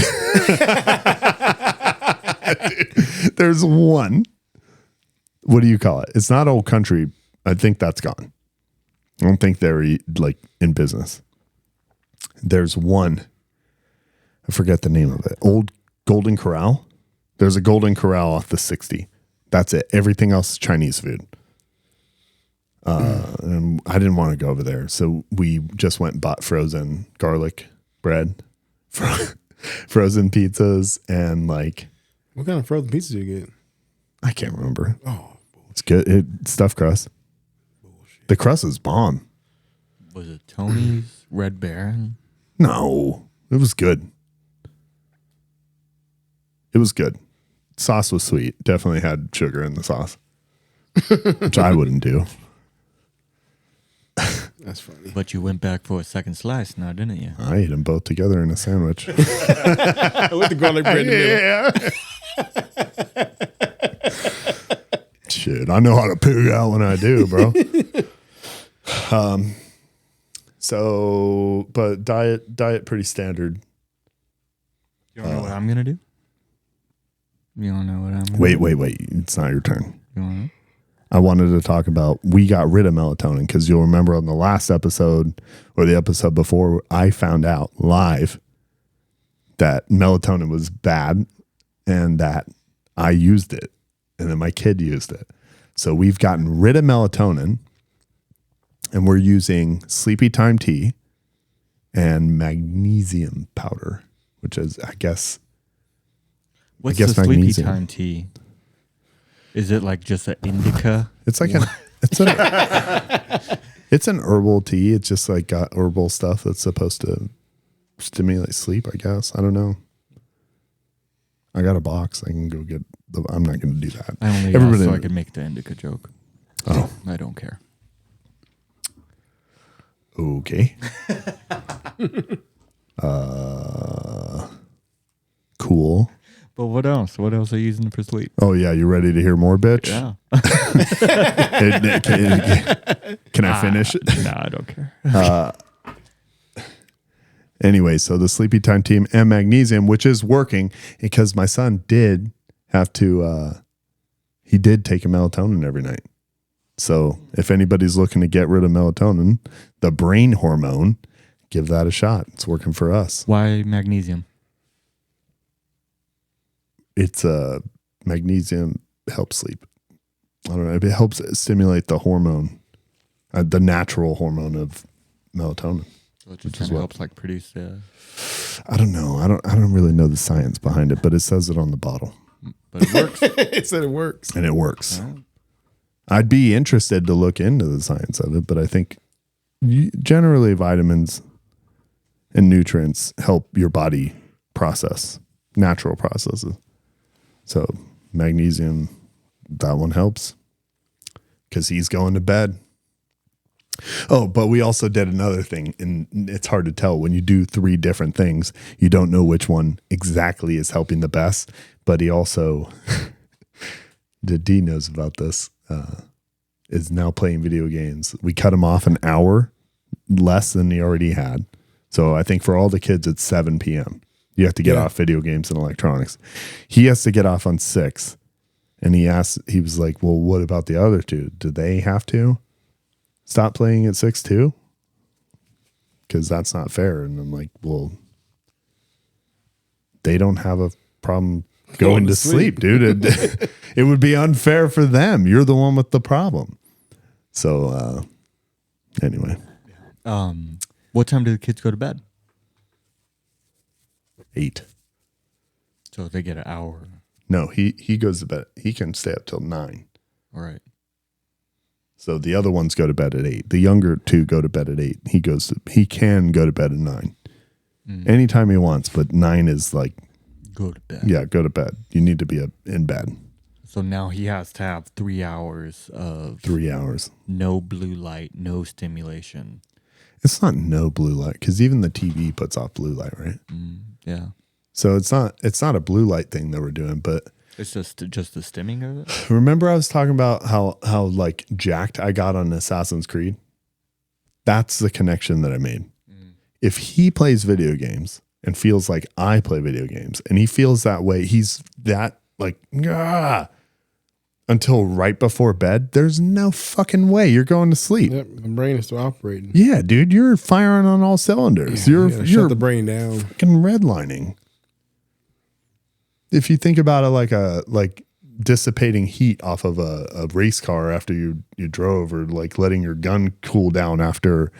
There's one. What do you call it? It's not Old Country. I think that's gone. I don't think they're like in business. There's one. I forget the name of it. Old Golden Corral. There's a Golden Corral off the 60. That's it. Everything else is Chinese food. And I didn't want to go over there. So we just went and bought frozen garlic bread, frozen pizzas, and like. What kind of frozen pizza do you get? I can't remember. Oh, it's good. Stuffed crust. Bullshit. The crust is bomb. Was it Tony's Red Baron? No, it was good. It was good. Sauce was sweet. Definitely had sugar in the sauce, which I wouldn't do. That's funny. But you went back for a second slice now, didn't you? I ate them both together in a sandwich. With the garlic bread in the middle. Shit, I know how to pig out when I do, bro. So, but diet pretty standard. You don't know what I'm gonna do? You don't know what I'm gonna Wait. do? It's not your turn. You wanna know? I wanted to talk about, we got rid of melatonin because you'll remember on the last episode or the episode before, I found out live that melatonin was bad and that I used it and then my kid used it. So we've gotten rid of melatonin and we're using sleepy time tea and magnesium powder, which is, I guess What's the magnesium. sleepy time tea? Is it like just an indica? It's like it's an herbal tea. It's just like got herbal stuff that's supposed to stimulate sleep, I guess. I don't know. I got a box. I can go get I'm not going to do that. I only asked so I could make the indica joke. Oh. I don't care. Okay. Cool. But what else? What else are you using for sleep? Oh, yeah. You ready to hear more, bitch? Yeah. Can I finish? No, I don't care. Anyway, so the sleepy time team and magnesium, which is working because my son did have to, he did take a melatonin every night. So if anybody's looking to get rid of melatonin, the brain hormone, give that a shot. It's working for us. Why magnesium? It's magnesium helps sleep. I don't know. It helps stimulate the hormone, the natural hormone of melatonin. So it just kind of helps like produce. I don't know. I don't really know the science behind it, but it says it on the bottle. But it works. It said it works. And it works. I'd be interested to look into the science of it, but I think generally vitamins and nutrients help your body process natural processes. So magnesium, that one helps because he's going to bed. Oh, but we also did another thing, and it's hard to tell when you do 3 different things. You don't know which one exactly is helping the best, but he also, D knows about this, is now playing video games. We cut him off an hour less than he already had. So I think for all the kids, it's 7 p.m. You have to get off video games and electronics. He has to get off on 6. And he was like, well, what about the other 2? Do they have to stop playing at 6 too? Because that's not fair. And I'm like, well, they don't have a problem going to sleep, dude. It would be unfair for them. You're the one with the problem. So anyway. What time do the kids go to bed? 8. So they get an hour. No, he goes to bed. He can stay up till 9. All right. So the other ones go to bed at 8. The younger two go to bed at 8. He can go to bed at 9. Anytime he wants, but 9 is like, Go to bed. yeah, go to bed. You need to be in bed. So now he has to have 3 hours of 3 hours. no blue light, no stimulation. It's not no blue light because even the TV puts off blue light, right? Yeah. So it's not a blue light thing that we're doing, but It's just the stimming of it. remember I was talking about how like jacked I got on Assassin's Creed? That's the connection that I made. If he plays video games and feels like I play video games and he feels that way, he's that like, until right before bed, there's no fucking way you're going to sleep. Yep, the brain is still operating. Yeah, dude, you're firing on all cylinders. You you're gotta shut the brain down. fucking redlining. If you think about it like dissipating heat off of a race car after you drove, or like letting your gun cool down after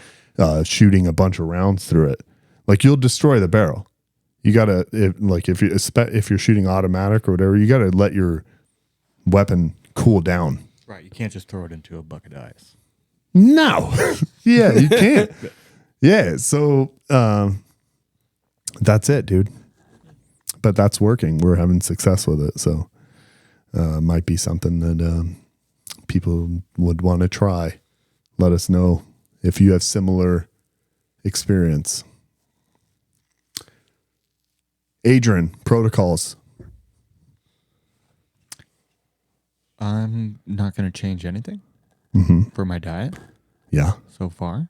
shooting a bunch of rounds through it, like you'll destroy the barrel. You gotta if you're shooting automatic or whatever, you gotta let your weapon cool down. Right. You can't just throw it into a bucket of ice. No. Yeah, you can't. Yeah. So that's it, dude. But that's working. We're having success with it. So might be something that people would want to try. Let us know if you have similar experience. Adrian, protocols. I'm not going to change anything for my diet Yeah. so far.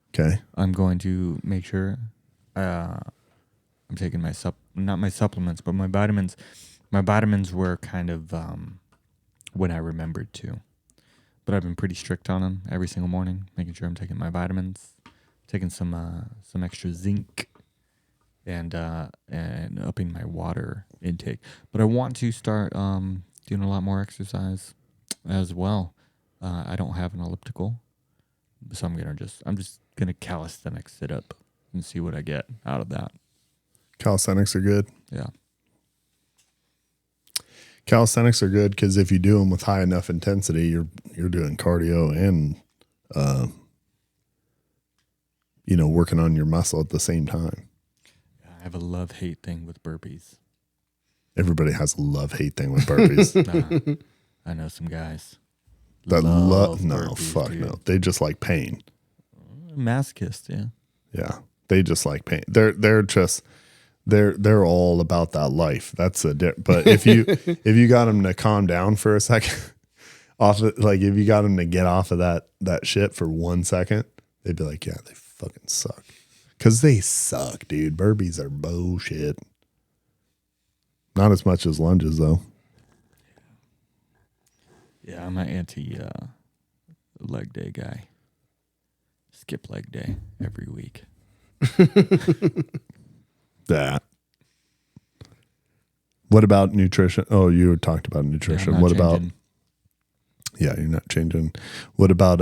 Okay. I'm going to make sure I'm taking not my supplements, but my vitamins. My vitamins were kind of when I remembered to. But I've been pretty strict on them every single morning, making sure I'm taking my vitamins, taking some extra zinc, and upping my water intake. But I want to start doing a lot more exercise as well. I don't have an elliptical, so I'm just gonna calisthenics sit up and see what I get out of that. Calisthenics are good. Yeah. Calisthenics are good because if you do them with high enough intensity, you're doing cardio and working on your muscle at the same time. I have a love-hate thing with burpees. Everybody has a love-hate thing with burpees. Nah, I know some guys. No, burpees, fuck dude. no. They just like pain. Masochist, yeah. Yeah, they just like pain. They're all about that life. That's but if you got them to calm down for a second, if you got them to get off of that shit for 1 second, they'd be like, yeah, they fucking suck. Cause they suck, dude. Burpees are bullshit. Not as much as lunges though. Yeah, I'm an anti leg day guy. Skip leg day every week. That. What about nutrition? Oh, you talked about nutrition. Yeah, I'm not what about? changing. Yeah, you're not changing. What about?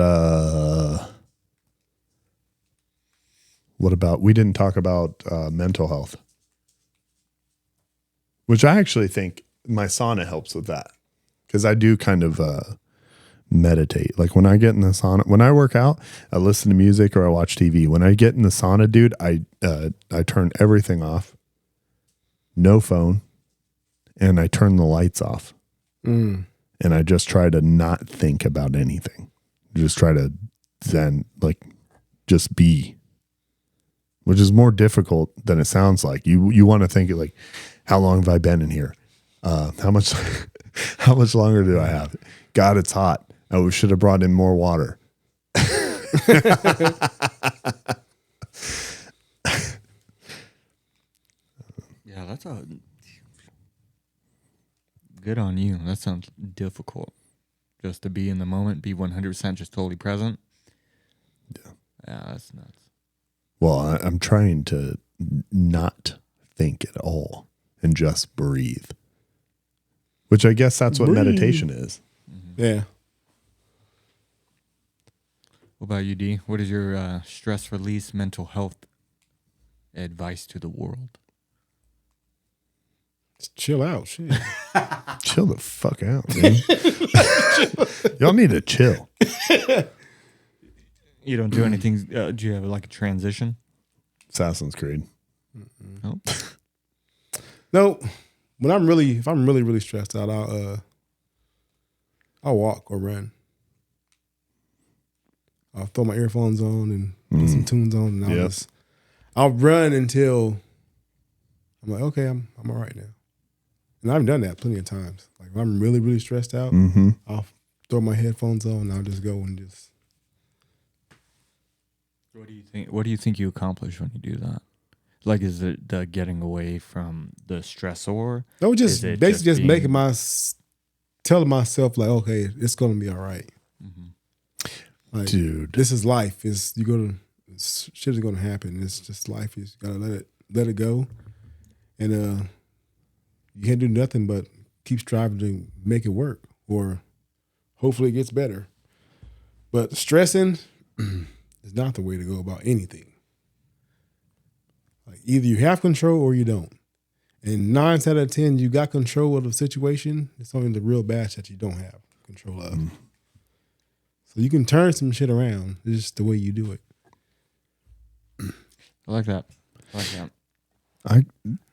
What about? We didn't talk about mental health, which I actually think my sauna helps with that because I do kind of meditate. Like when I get in the sauna, when I work out, I listen to music or I watch TV. When I get in the sauna, dude, I turn everything off, no phone, and I turn the lights off. And I just try to not think about anything. Just try to just be, which is more difficult than it sounds like. You want to think like, how long have I been in here? How much longer do I have? God, it's hot. Oh, we should have brought in more water. Yeah, that's good on you. That sounds difficult. Just to be in the moment, be 100% just totally present. Yeah, that's nuts. Well, I'm trying to not think at all and just breathe, which I guess that's what meditation is. Yeah. What about you, D? What is your stress release mental health advice to the world? Just chill out. Shit. Chill the fuck out, man. Y'all need to chill. You don't do anything. Do you have like a transition? Assassin's Creed. No. No, if I'm really stressed out, I'll walk or run. I'll throw my earphones on and put some tunes on, and I'll run until I'm like, okay, I'm all right now. And I've done that plenty of times. Like if I'm really stressed out, I'll throw my headphones on and I'll just go and just. What do you think? What do you think you accomplish when you do that? Like, is it the getting away from the stressor? No, just basically just making telling myself like, okay, it's gonna be all right. Like, dude, this is life. Shit is gonna happen. It's just life. You gotta let it go, and you can't do nothing but keep striving to make it work, or hopefully it gets better. But stressing is not the way to go about anything. Like either you have control or you don't. And 9 out of 10, you got control of the situation. It's only the real batch that you don't have control of. So you can turn some shit around. It's just the way you do it. I like that.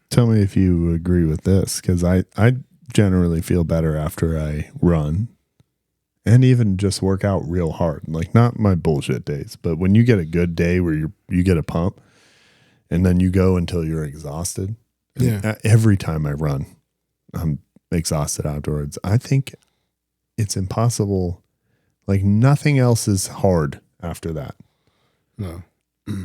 Tell me if you agree with this, because I generally feel better after I run and even just work out real hard. Like not my bullshit days, but when you get a good day where you get a pump and then you go until you're exhausted. Yeah. Every time I run, I'm exhausted afterwards. I think it's impossible. Like nothing else is hard after that. No.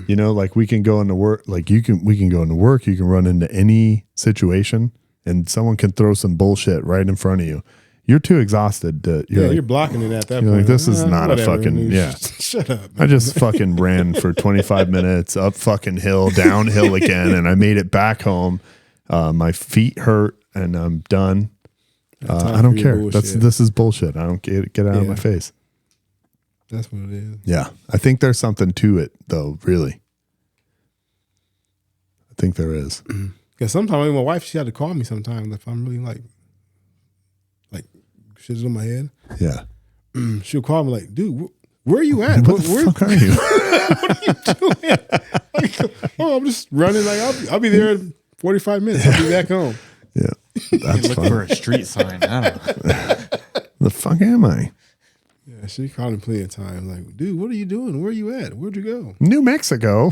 You know, like we can go into work, like we can go into work, you can run into any situation and someone can throw some bullshit right in front of you. You're too exhausted to, you're blocking it at that point. Like, this is not whatever, a fucking, Shut up. I just fucking ran for 25 minutes up fucking hill, downhill again. And I made it back home. My feet hurt and I'm done. I don't care. This is bullshit. I don't get out of my face. That's what it is. Yeah. I think there's something to it though. Really. I think there is. Because sometimes my wife, she had to call me sometimes if I'm really like shit's on my head. Yeah. She'll call me like, dude, where are you at? What the fuck are you? What are you doing? Like, I'm just running. Like I'll be there in 45 minutes. I'll be back home. Yeah. That's look for a street sign. I don't know. The fuck am I? Yeah, she called me plenty of times. Like, dude, what are you doing? Where are you at? Where'd you go? New Mexico.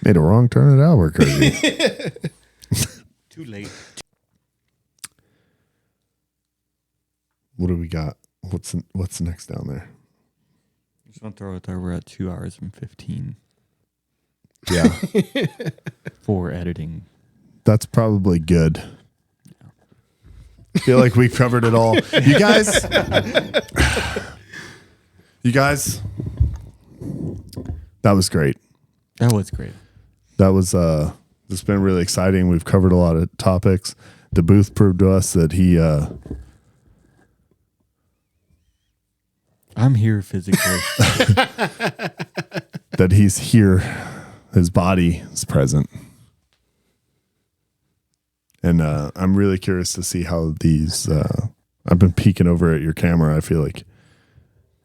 Made a wrong turn at Albuquerque. Too late. What do we got? What's next down there? I'm just gonna throw it there. We're at 2 hours and 15. Yeah. For editing. That's probably good. Yeah. I feel like we covered it all. You guys, that was great. That was great. That was it's been really exciting. We've covered a lot of topics. The booth proved to us that he I'm here physically. that he's here. His body is present. And I'm really curious to see how these I've been peeking over at your camera. I feel like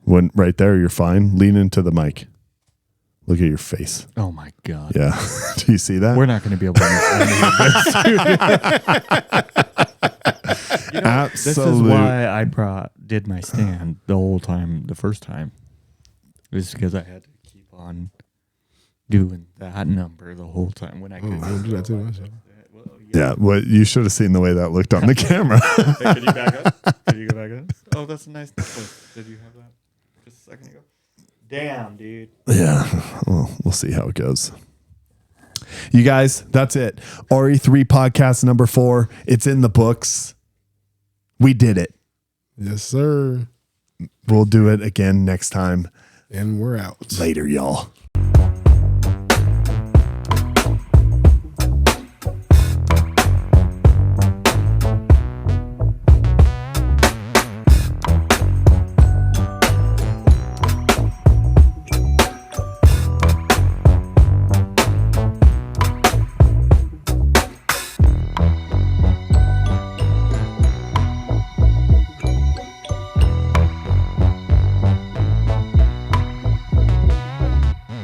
when right there, you're fine. Lean into the mic. Look at your face. Oh my God. Yeah. Do you see that? We're not going to be able to miss any of this. This is why I did my stand the whole time, the first time. It was because I had to keep on doing that number the whole time when I could do that too. Yeah, well, you should have seen the way that looked on the camera. Hey, can you back up? Can you go back up? Oh, that's a nice necklace. Did you have that just a second ago? Damn, dude. Yeah, well, we'll see how it goes. You guys, that's it. RE3 podcast number 4. It's in the books. We did it. Yes, sir. We'll do it again next time. And we're out. Later, y'all.